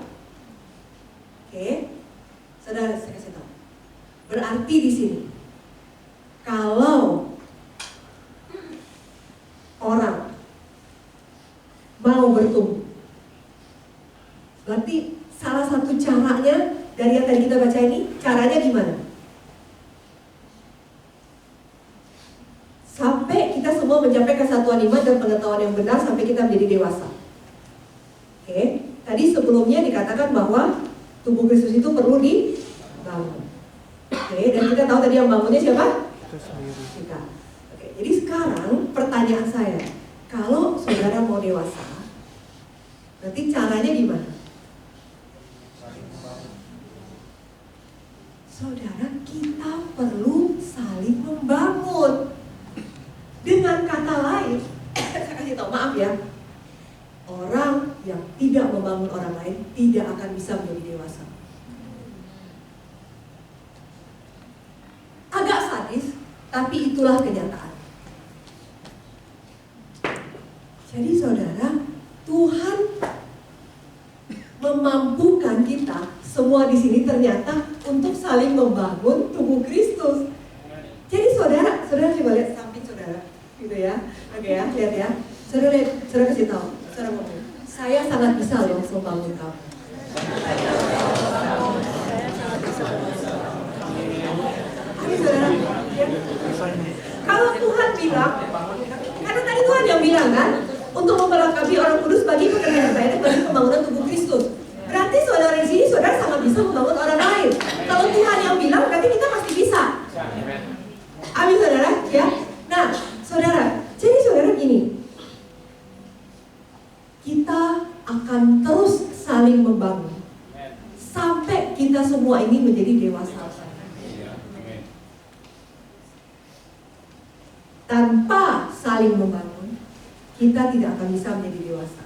Oke, saudara, saya kasih tahu. Berarti di sini, kalau orang mau bertumbuh, berarti salah satu caranya dari yang tadi kita baca ini, caranya gimana? Sampai kita semua mencapai kesatuan iman dan pengetahuan yang benar sampai kita menjadi dewasa. Oke, tadi sebelumnya dikatakan bahwa tubuh Kristus itu perlu dibangun. Oke, dan kita tahu tadi yang bangunnya siapa? Kita. Oke, jadi sekarang pertanyaan saya, kalau saudara mau dewasa, berarti caranya gimana? Saudara, kita perlu saling membangun. Dengan kata lain, saya kasih tahu, maaf ya, orang yang tidak membangun orang lain tidak akan bisa menjadi dewasa. Agak sadis, tapi itulah kenyataan. Jadi saudara, Tuhan memampukan kita semua di sini ternyata untuk saling membangun tubuh Kristus. Jadi saudara coba lihat samping saudara, gitu ya. Oke ya, lihat ya. Saudara kasih tahu, saudara ngomong, saya sangat bisa loh membangun kamu. Oke saudara, ya. Kalau Tuhan bilang, karena tadi Tuhan yang bilang kan, untuk memperlengkapi orang kudus bagi pekerjaan saya dan bagi pembangunan tubuh Kristus. Berarti saudara di sini, saudara sangat bisa membangun orang lain. Kalau Tuhan yang bilang, berarti kita pasti bisa. Amin saudara, ya. Nah, saudara, jadi saudara gini, kita akan terus saling membangun sampai kita semua ini menjadi dewasa. Tanpa saling membangun, kita tidak akan bisa menjadi dewasa.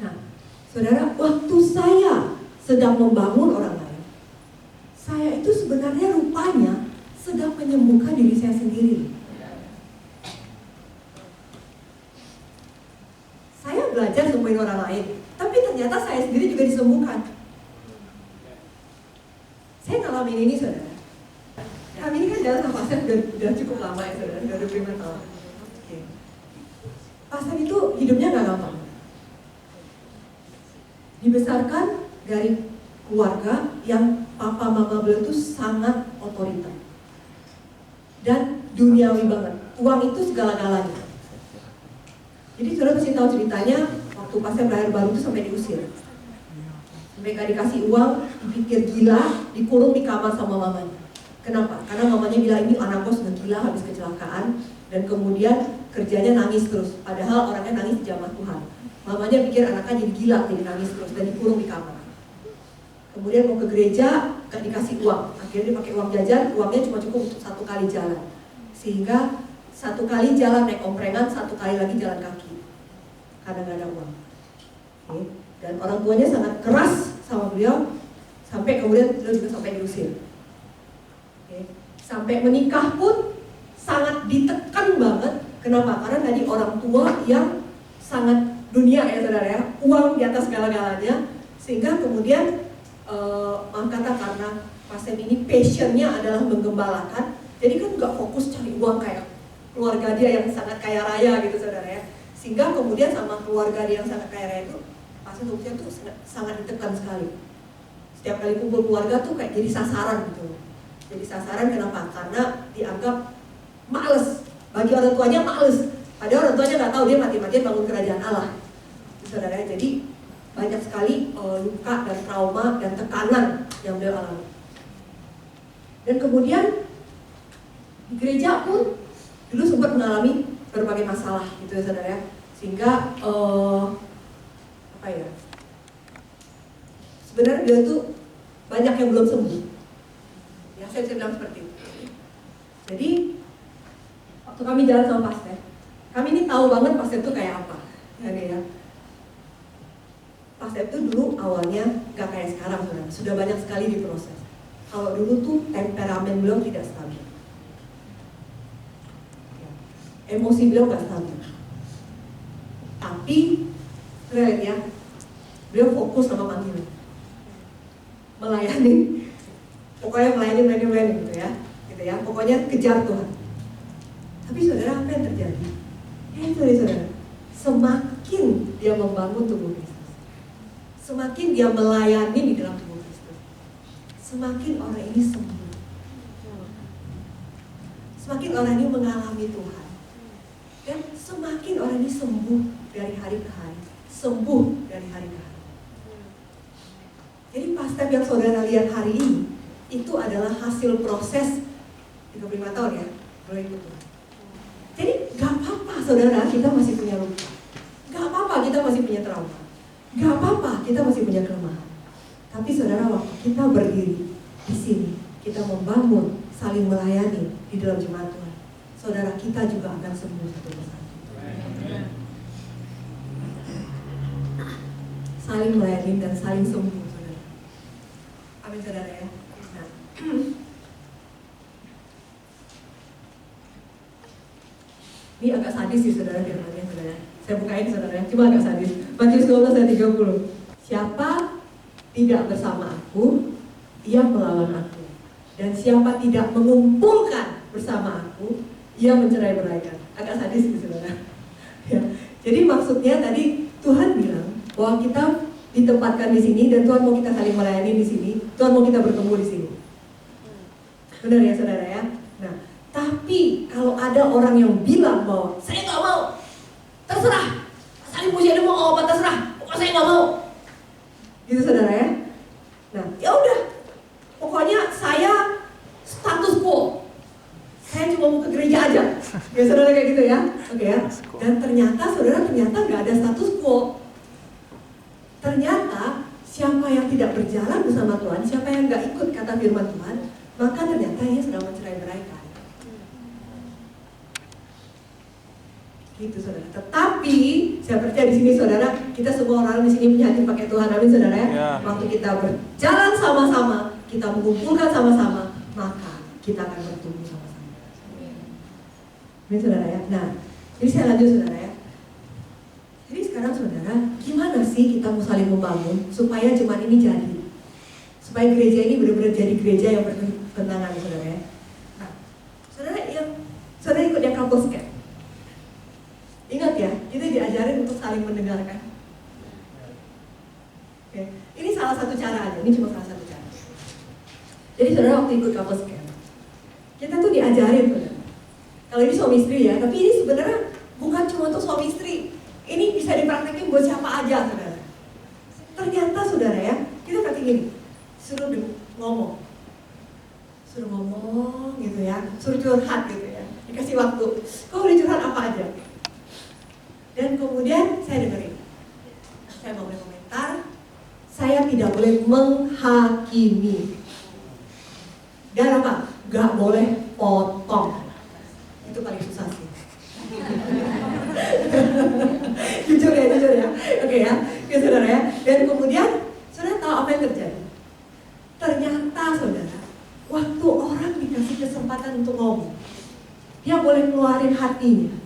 Nah, saudara, waktu saya sedang membangun orang lain, saya itu sebenarnya rupanya sedang menyembuhkan diri saya sendiri. Saya belajar sembuhin orang lain, tapi ternyata saya sendiri juga disembuhkan. Saya ngalamin ini saudara. Kami ini kan jalan sama pasien udah cukup lama ya saudara, udah 25 tahun. Oke. Pasien itu hidupnya gak gampang. Dibesarkan dari keluarga yang papa mama beliau itu sangat otoriter dan duniawi banget. Uang itu segala-galanya. Jadi saudara kasih tahu ceritanya waktu pasien lahir baru itu sampai diusir. Mereka dikasih uang, dipikir gila, dikurung di kamar sama mamanya. Kenapa? Karena mamanya bilang ini anak kos sudah gila habis kecelakaan dan kemudian kerjanya nangis terus. Padahal orangnya nangis di jamaah Tuhan. Mamanya pikir anaknya jadi gila, jadi nangis terus dan dikurung di kamar. Kemudian mau ke gereja, gak dikasih uang. Akhirnya dia pakai uang jajan, uangnya cuma cukup untuk 1 kali jalan. Sehingga 1 kali jalan naik omprengan, 1 kali lagi jalan kaki. Karena gak ada uang. Oke. Dan orang tuanya sangat keras sama beliau, sampai kemudian beliau juga sampai diusir. Oke. Sampai menikah pun sangat ditekan banget. Kenapa? Karena tadi orang tua yang sangat dunia ya saudara ya, uang di atas segala-galanya. Sehingga kemudian kata karena pasien ini passionnya adalah menggembalakan, jadi kan nggak fokus cari uang kayak keluarga dia yang sangat kaya raya gitu saudara ya. Sehingga kemudian sama keluarga dia yang sangat kaya raya itu pasien usia tuh sangat ditekan sekali. Setiap kali kumpul keluarga tuh kayak jadi sasaran gitu. Jadi sasaran kenapa? Karena dianggap males, bagi orang tuanya males. Padahal orang tuanya nggak tahu dia mati-matian bangun kerajaan Allah, saudara. Jadi banyak sekali luka dan trauma dan tekanan yang beliau alami. Dan kemudian di gereja pun dulu sempat mengalami berbagai masalah gitu ya saudara. Sehingga apa ya? Sebenarnya beliau tuh banyak yang belum sembuh. Ya saya bisa bilang seperti itu. Jadi waktu kami jalan sama pastor, kami ini tahu banget pastor itu kayak apa, ya. Pastor itu dulu awalnya nggak kayak sekarang, sudah banyak sekali diproses. Kalau dulu tuh temperamen beliau tidak stabil, emosi beliau nggak stabil. Tapi, saudara lihat ya, beliau fokus sama panggilan, melayani, pokoknya melayani gitu ya, pokoknya kejar Tuhan. Tapi saudara, apa yang terjadi? Ya itu nih saudara, semakin dia membangun tubuh Kristus, semakin dia melayani di dalam tubuh Kristus, semakin orang ini sembuh, semakin orang ini mengalami Tuhan, dan semakin orang ini sembuh dari hari ke hari, sembuh dari hari ke hari. Jadi pastor yang saudara lihat hari ini itu adalah hasil proses 35 tahun ya, boleh ikut Tuhan. Jadi gak apa-apa saudara, kita masih punya luka, gak apa-apa kita masih punya trauma, gak apa-apa kita masih punya kelemahan. Tapi saudara, waktu kita berdiri di sini, kita membangun, saling melayani di dalam jemaat Tuhan, saudara, kita juga akan sembuh satu persatu. Saling melayani dan saling sembuh, saudara. Amin saudara ya. Nah, ini agak sadis sih saudara firmannya saudara. Saya bukain saudara, cuma agak sadis. Matius 12 ayat 30. Siapa tidak bersama aku, ia melawan aku. Dan siapa tidak mengumpulkan bersama aku, ia mencerai-beraikan. Agak sadis sih saudara. Ya. Jadi maksudnya tadi Tuhan bilang bahwa kita ditempatkan di sini dan Tuhan mau kita saling melayani di sini. Tuhan mau kita bertemu di sini. Benar ya saudara ya. Nah, tapi kalau ada orang yang bilang bahwa saya nggak mau, terserah, saling puji ada mau apa terserah, pokoknya saya nggak mau, gitu saudara ya. Nah, ya udah, pokoknya saya status quo, saya cuma mau ke gereja aja, ya saudara kayak gitu ya, oke ya. Dan ternyata saudara nggak ada status quo. Ternyata siapa yang tidak berjalan bersama Tuhan, siapa yang nggak ikut kata firman Tuhan, maka ternyata ia sedang mencerai-beraikan. Gitu saudara. Tetapi saya percaya di sini saudara, kita semua orang di sini punya hati pakai Tuhan, amin saudara ya. Waktu kita berjalan sama-sama, kita mengumpulkan sama-sama, maka kita akan bertumbuh sama-sama. Amin saudara ya. Nah, jadi saya lanjut saudara ya. Jadi sekarang saudara, gimana sih kita mau saling membangun supaya jemaat ini jadi, supaya gereja ini benar-benar jadi gereja yang berketenangan saudara ya. Nah, saudara ikut yang couples camp. Ingat ya, kita diajarin untuk saling mendengarkan. Oke. Ini salah satu cara aja, ini cuma salah satu cara. Jadi saudara waktu ikut couples camp, kita tuh diajarin saudara. Kalau ini suami istri ya, tapi ini sebenarnya bukan cuma untuk suami istri. Ini bisa dipraktekin buat siapa aja saudara. Ternyata saudara ya, kita praktek gini, suruh ngomong gitu ya, suruh curhat gitu ya, dikasih waktu, kau boleh curhat apa aja. Dan kemudian saya dengerin, saya mau komentar, saya tidak boleh menghakimi. Dan apa? Gak boleh potong. Itu paling susah sih. jujur ya, oke ya, saudara ya. Dan kemudian saudara tahu apa yang terjadi? Ternyata saudara, waktu orang dikasih kesempatan untuk ngomong, dia boleh keluarin hatinya.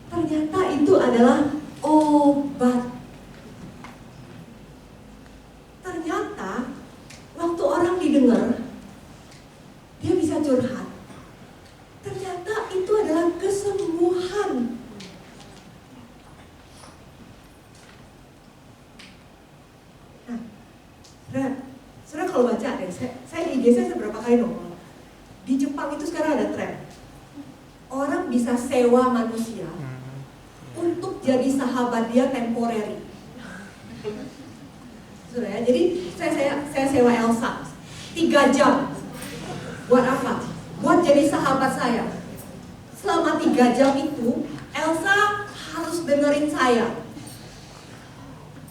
Ternyata itu adalah obat. Ternyata waktu orang didengar, dia bisa curhat. Ternyata itu adalah kesembuhan. Nah, saudara kalau baca deh, saya di IG saya berapa kali nongol. Di Jepang itu sekarang ada tren, orang bisa sewa manusia untuk jadi sahabat dia temporary. Saudara ya, jadi saya sewa Elsa 3 jam. Buat apa? Buat jadi sahabat saya. Selama 3 jam itu Elsa harus dengerin saya.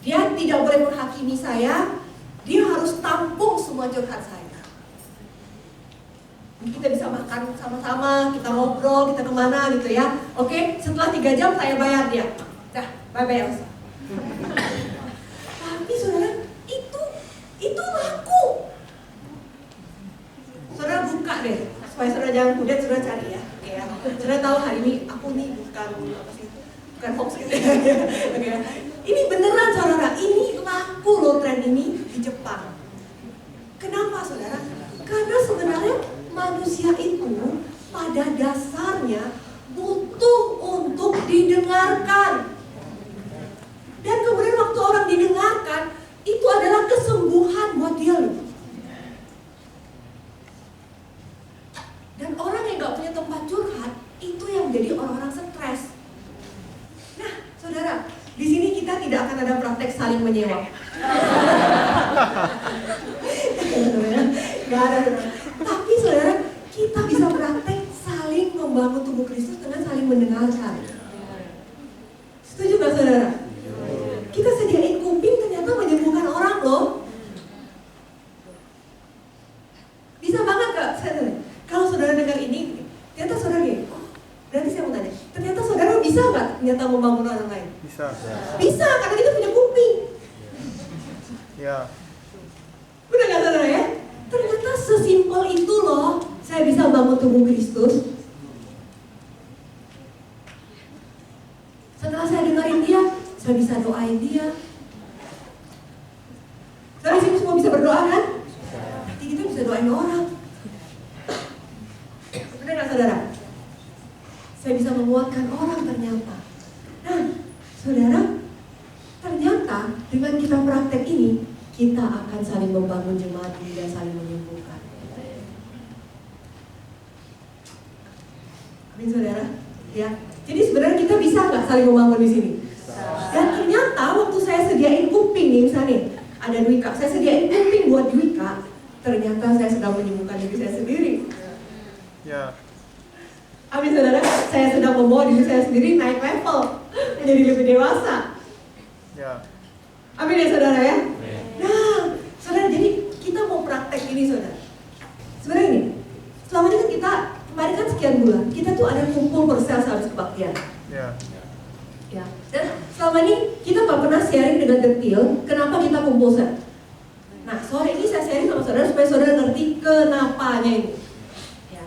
Dia tidak boleh menghakimi saya. Dia harus tampung semua curhat saya. Kita bisa makan sama-sama, kita ngobrol, kita kemana gitu ya. Oke, setelah 3 jam saya bayar dia. Dah, bye-bye Elsa. Tapi saudara, itu laku. Saudara buka deh, supaya saudara jangan kemudian saudara cari ya. Oke ya. Saudara tahu hari ini aku nih bukan apa sih, bukan hoax gitu ya. Oke. Ini beneran saudara, ini laku loh tren ini di Jepang. Kenapa saudara? Karena sebenarnya manusia itu pada dasarnya butuh untuk didengarkan. Dan kemudian waktu orang didengarkan, itu adalah kesembuhan buat dia loh. Dan orang yang gak punya tempat curhat, itu yang jadi orang-orang stres. Nah, saudara, di sini kita tidak akan ada praktek saling menyewa. Gak ada. Tapi saudara, kita bisa praktek saling membangun tubuh Kristus dengan saling mendengarkan. Setuju gak saudara? Kita sediain kuping ternyata menyembuhkan orang loh. Bisa banget gak saudara? Kalau saudara dengar ini, ternyata saudara gini, oh berarti saya mau tanya, ternyata saudara bisa gak ternyata membangun orang lain? Bisa. Bisa, karena kita punya kuping. Ya. Benar gak saudara ya? Ternyata sesimpel itu loh, saya bisa bangun tubuh Kristus. Setelah saya dengerin dia, saya bisa doain dia. Saudara sini semua bisa berdoa kan? Berarti kita bisa doain orang. Benar gak saudara? Saya bisa menguatkan orang ternyata. Nah, saudara, ternyata dengan kita praktek ini, kita akan saling membangun jemaat ini dan saling menyembuhkan. Amin saudara? Ya. Jadi sebenarnya kita bisa nggak saling membangun di sini? Dan ternyata waktu saya sediain kuping nih, misalnya ada Dwika, saya sediain kuping buat Dwika, ternyata saya sedang menyembuhkan diri saya sendiri. Ya. Amin saudara, saya sedang membawa diri saya sendiri naik level, menjadi lebih dewasa. Ya. Amin ya saudara ya. Nah, saudara, jadi kita mau praktek ini saudara. Sebenarnya ini, selama ini kan kita, kemarin kan sekian bulan, kita tuh ada kumpul bersel habis kebaktian. Ya. Ya. Dan selama ini kita gak pernah sharing dengan detail kenapa kita kumpul sel. Nah, sore ini saya sharing sama saudara supaya saudara ngerti kenapanya ini. Ya.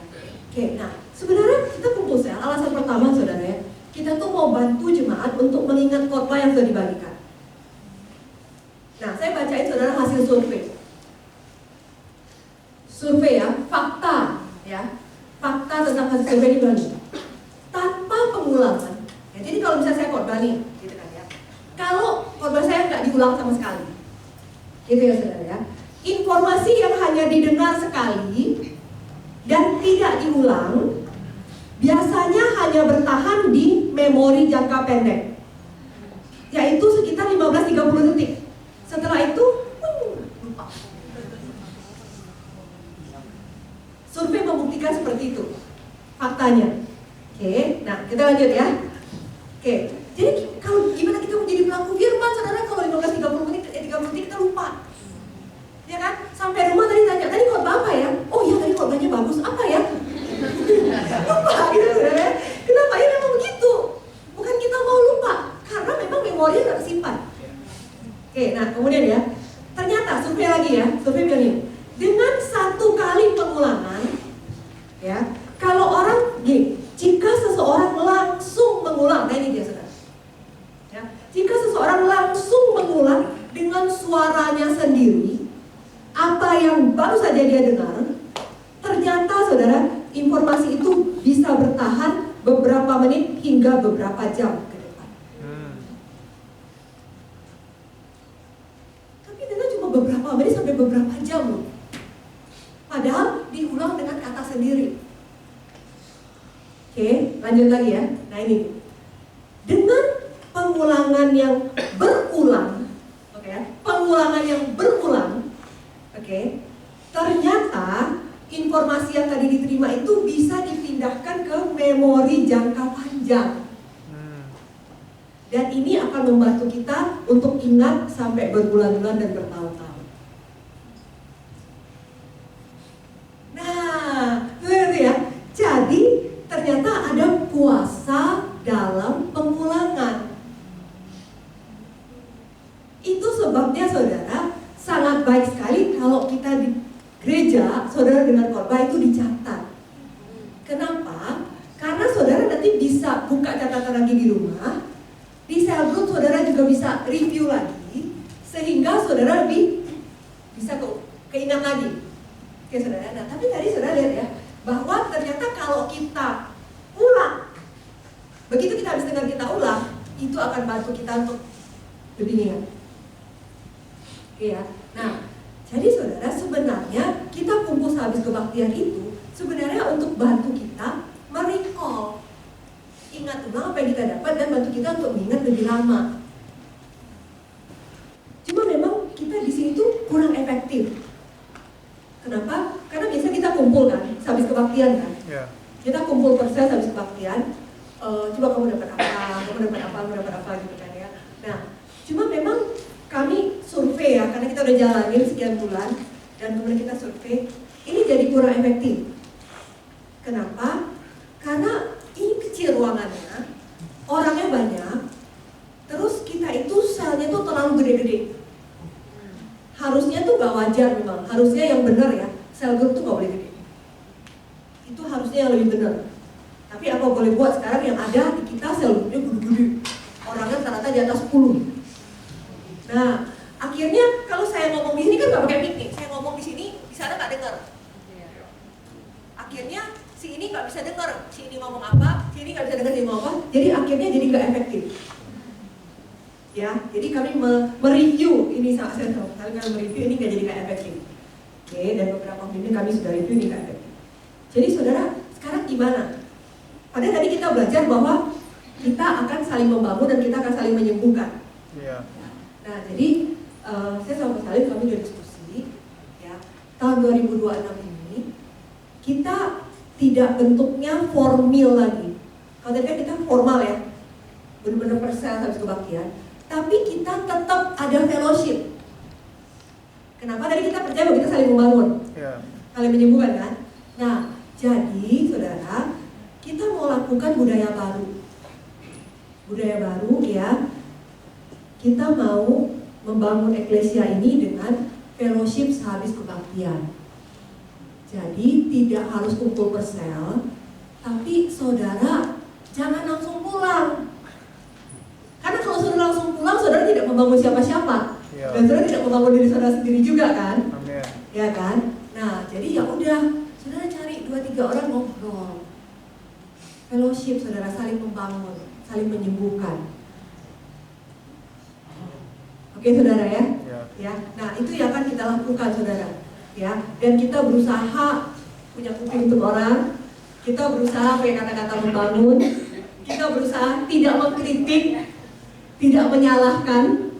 Oke, nah sebenarnya kita kumpul sel, alasan pertama saudara ya, kita tuh mau bantu jemaat untuk mengingat khotbah yang sudah dibagikan. Nah, saya bacain saudara hasil survei. Survei ya, fakta ya. Fakta tentang hasil survei ini bilang tanpa pengulangan. Ya, jadi kalau misalnya saya khotbah nih, gitu kan ya. Kalau khotbah saya nggak diulang sama sekali. Gitu ya saudara ya. Informasi yang hanya didengar sekali dan tidak diulang biasanya hanya bertahan di memori jangka pendek. Yaitu sekitar 15-30 detik. Setelah itu, lupa. Survei membuktikan seperti itu faktanya. Oke, nah kita lanjut ya. Oke, jadi kalau gimana kita menjadi pelaku firman, saudara, kalau 15-30 menit, 30 menit kita lupa. Ya kan? Sampai rumah tadi tanya, tadi khotbah apa ya? Oh iya, tadi khotbahnya bagus, apa ya? Lupa gitu saudara. Kenapa ya memang begitu? Bukan kita mau lupa, karena memang memorinya nggak kesimpan. Oke, nah kemudian ya, ternyata survei lagi ya, survei bilang ini, dengan satu kali pengulangan, ya, kalau orang gini, jika seseorang langsung mengulang, nah ini dia saudara, ya, jika seseorang langsung mengulang dengan suaranya sendiri, apa yang baru saja dia dengar, ternyata saudara, informasi itu bisa bertahan beberapa menit hingga beberapa jam ke depan. Tapi ternyata cuma beberapa menit sampai beberapa jam loh. Padahal diulang dengan kata sendiri. Oke, lanjut lagi ya. Nah ini, dengan pengulangan yang berulang, oke ya, pengulangan yang berulang, oke, ternyata informasi yang tadi diterima itu bisa dipindahkan ke memori jangka panjang. Dan ini akan membantu kita untuk ingat sampai berbulan-bulan dan bertahun-tahun. Nah, itu ya. Jadi ternyata ada kuasa dalam pengulangan. Itu sebabnya saudara, sangat baik sekali kalau kita di gereja, saudara dengar khotbah itu dicatat. Kenapa? Karena saudara nanti bisa buka catatan lagi di rumah, bisa review lagi, sehingga saudara lebih bisa keingat lagi. Oke saudara, nah tapi tadi saudara lihat ya, bahwa ternyata kalau kita ulang, begitu kita habis dengar kita ulang, itu akan bantu kita untuk lebih ingat. Oke ya, nah jadi saudara sebenarnya kita kumpul sehabis kebaktian itu sebenarnya untuk bantu kita merecall, ingat ulang apa yang kita dapat dan bantu kita untuk mengingat lebih lama. Cuma memang kita di sini tuh kurang efektif. Kenapa? Karena biasa kita kumpul kan, sehabis kebaktian kan. Yeah. Kita kumpul persel habis kebaktian. Coba kamu dapat apa, kamu dapat apa gitu kan ya. Nah, cuma memang kami survei ya, karena kita udah jalanin sekian bulan dan kemudian kita survei, ini jadi kurang efektif. Kenapa? Karena ini kecil ruangannya, orangnya banyak, terus kita itu selnya tuh terlalu gede-gede. Harusnya tuh gak wajar memang, harusnya yang benar ya, sel grup tuh gak boleh gede. Itu harusnya yang lebih benar. Tapi apa boleh buat sekarang yang ada di kita sel grupnya gede-gede. Orangnya ternyata di atas 10. Nah, akhirnya kalau saya ngomong di sini kan gak pakai mic nih, saya ngomong di sini, di sana gak dengar. Akhirnya si ini gak bisa dengar, si ini ngomong apa, si ini gak bisa dengar, si ini ngomong apa. Jadi akhirnya jadi gak efektif. Ya, jadi kami mereview ini saya tahu, kami mereview ini nggak jadi nggak efektif. Oke, dan beberapa ini kami sudah review ini nggak efektif. Jadi saudara, sekarang gimana? Padahal tadi kita belajar bahwa kita akan saling membangun dan kita akan saling menyembuhkan. Yeah. Nah, jadi saya sama Mas Salim kami udah diskusi, ya tahun 2026 ini kita tidak bentuknya formal lagi. Kalau tadi kan kita formal ya, benar-benar persel habis kebaktian. Tapi kita tetap ada fellowship. Kenapa? Tadi kita percaya bahwa kita saling membangun, saling menyembuhkan kan? Nah, jadi saudara, kita mau lakukan budaya baru. Budaya baru ya, kita mau membangun eklesia ini dengan fellowship sehabis kebaktian. Jadi tidak harus kumpul persel, tapi saudara jangan langsung pulang. Karena kalau saudara langsung pulang, saudara tidak membangun siapa-siapa, dan saudara tidak membangun diri saudara sendiri juga kan? Amin. Ya kan? Nah, jadi ya udah, saudara cari 2-3 orang ngobrol, fellowship, saudara saling membangun, saling menyembuhkan. Oke, saudara ya? Ya. Nah, itu yang akan kita lakukan, saudara. Ya, dan kita berusaha punya kuping untuk orang, kita berusaha pakai kata-kata membangun, kita berusaha tidak mengkritik, tidak menyalahkan,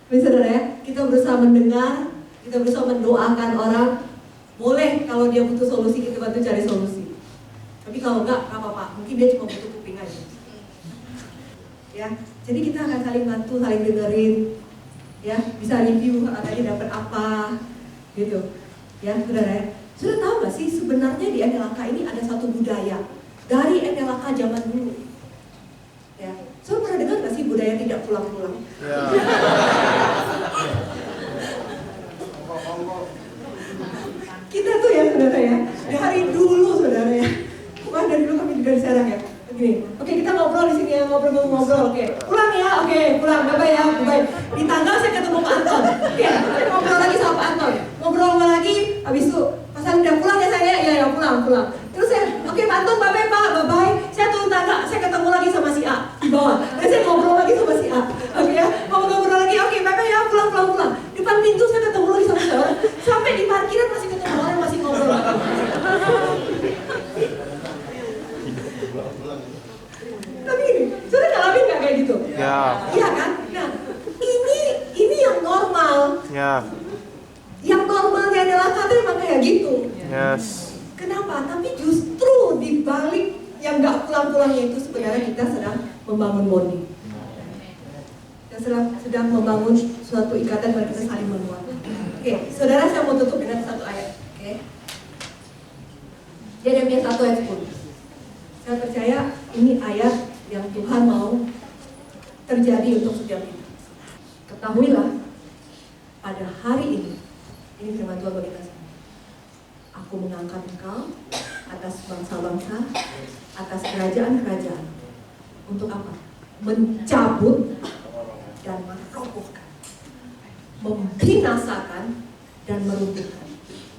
saudara ya. Kita berusaha mendengar, kita berusaha mendoakan orang. Boleh kalau dia butuh solusi kita bantu cari solusi. Tapi kalau enggak apa-apa, mungkin dia cuma butuh kuping aja. Ya, jadi kita akan saling bantu, saling dengerin, ya, bisa review tadi dapat apa, gitu. Ya, saudara ya. Sudah tahu nggak sih sebenarnya di NLK ini ada satu budaya dari NLK zaman dulu. Ya, so pernah dengar nggak sih budaya tidak pulang-pulang? Ya. Kita tuh ya saudara ya, dari dulu saudara ya. Wah, dari dulu kami juga di Serang ya. Begini, oke kita ngobrol di sini ya, ngobrol. Oke, pulang ya, pulang, bye ya, bye. Di tanggal saya ketemu Pak Anton. Oke, saya ngobrol lagi sama Pak Anton. Ngobrol lagi, habis itu Mas Salim udah pulang ya saya, ya pulang. Terus saya, oke Pak Anton, bye Pak, bye. Saya turun tangga, saya ketemu lagi sama si A di bawah. Dan saya ngobrol lagi sama si A. Oke ya, ngobrol lagi, oke bye ya, pulang. Depan pintu saya ketemu lagi sama seorang. Sampai di parkiran masih ketemu orang, masih ngobrol. Tapi ini, sudah ngalamin nggak kayak gitu? Ya. Iya kan? Nah, ini yang normal. Ya. Yang normalnya adalah kata emang kayak gitu. Yes. Kenapa? Tapi justru di balik yang nggak pulang-pulangnya itu sebenarnya kita sedang membangun bonding. Kita sedang membangun suatu ikatan yang kita saling menguatkan. Oke, saudara saya mau tutup dengan satu ayat. Oke. Yeremia 1 ayat 10. Saya percaya ini ayat yang Tuhan mau terjadi untuk setiap kita. Ketahuilah, pada hari ini firman Tuhan bagi kita semua. Aku mengangkat engkau atas bangsa-bangsa, atas kerajaan-kerajaan. Untuk apa? Mencabut dan merobohkan, membinasakan dan meruntuhkan,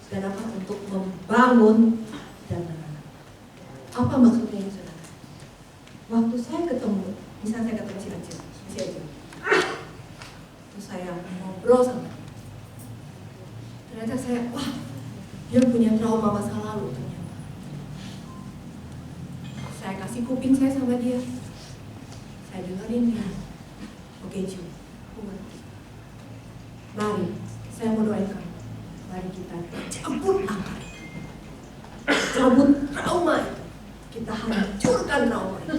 dan apa? Untuk membangun dan menanam. Apa maksudnya ini, saudara? Waktu saya ketemu, misalnya saya ketemu si Acil, terus saya ngobrol sama dia, ternyata saya, wah, dia punya trauma masa lalu ternyata. Saya kasih kuping saya sama dia, saya dengerin dia. Oke, Cu, aku ngerti. Mari, saya mau doain kamu. Mari kita cabut akar itu, cabut trauma itu, kita hancurkan trauma itu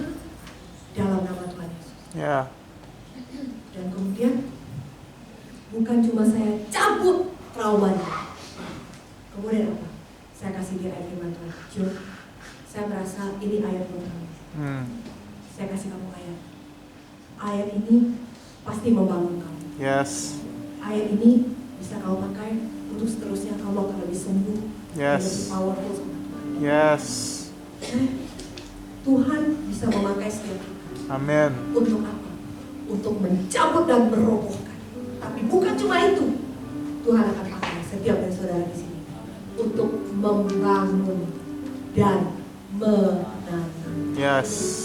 dalam nama Tuhan Yesus. Ya. Dan kemudian bukan cuma saya cabut traumanya, kemudian apa? Saya kasih dia ayat firman Tuhan. Cu, saya merasa ini ayat buat kamu. Saya kasih kamu ayat. Ayat ini pasti membangun kamu. Yes. Ayat ini bisa kamu pakai untuk seterusnya, kamu akan lebih sembuh, lebih Yes. powerful sama Tuhan. Yes. Tuhan bisa memakai setiap kita. Amin. Untuk apa? Untuk mencabut dan merobohkan. Tapi bukan cuma itu. Tuhan akan pakai setiap dari saudara di sini untuk membangun dan menanam. Yes.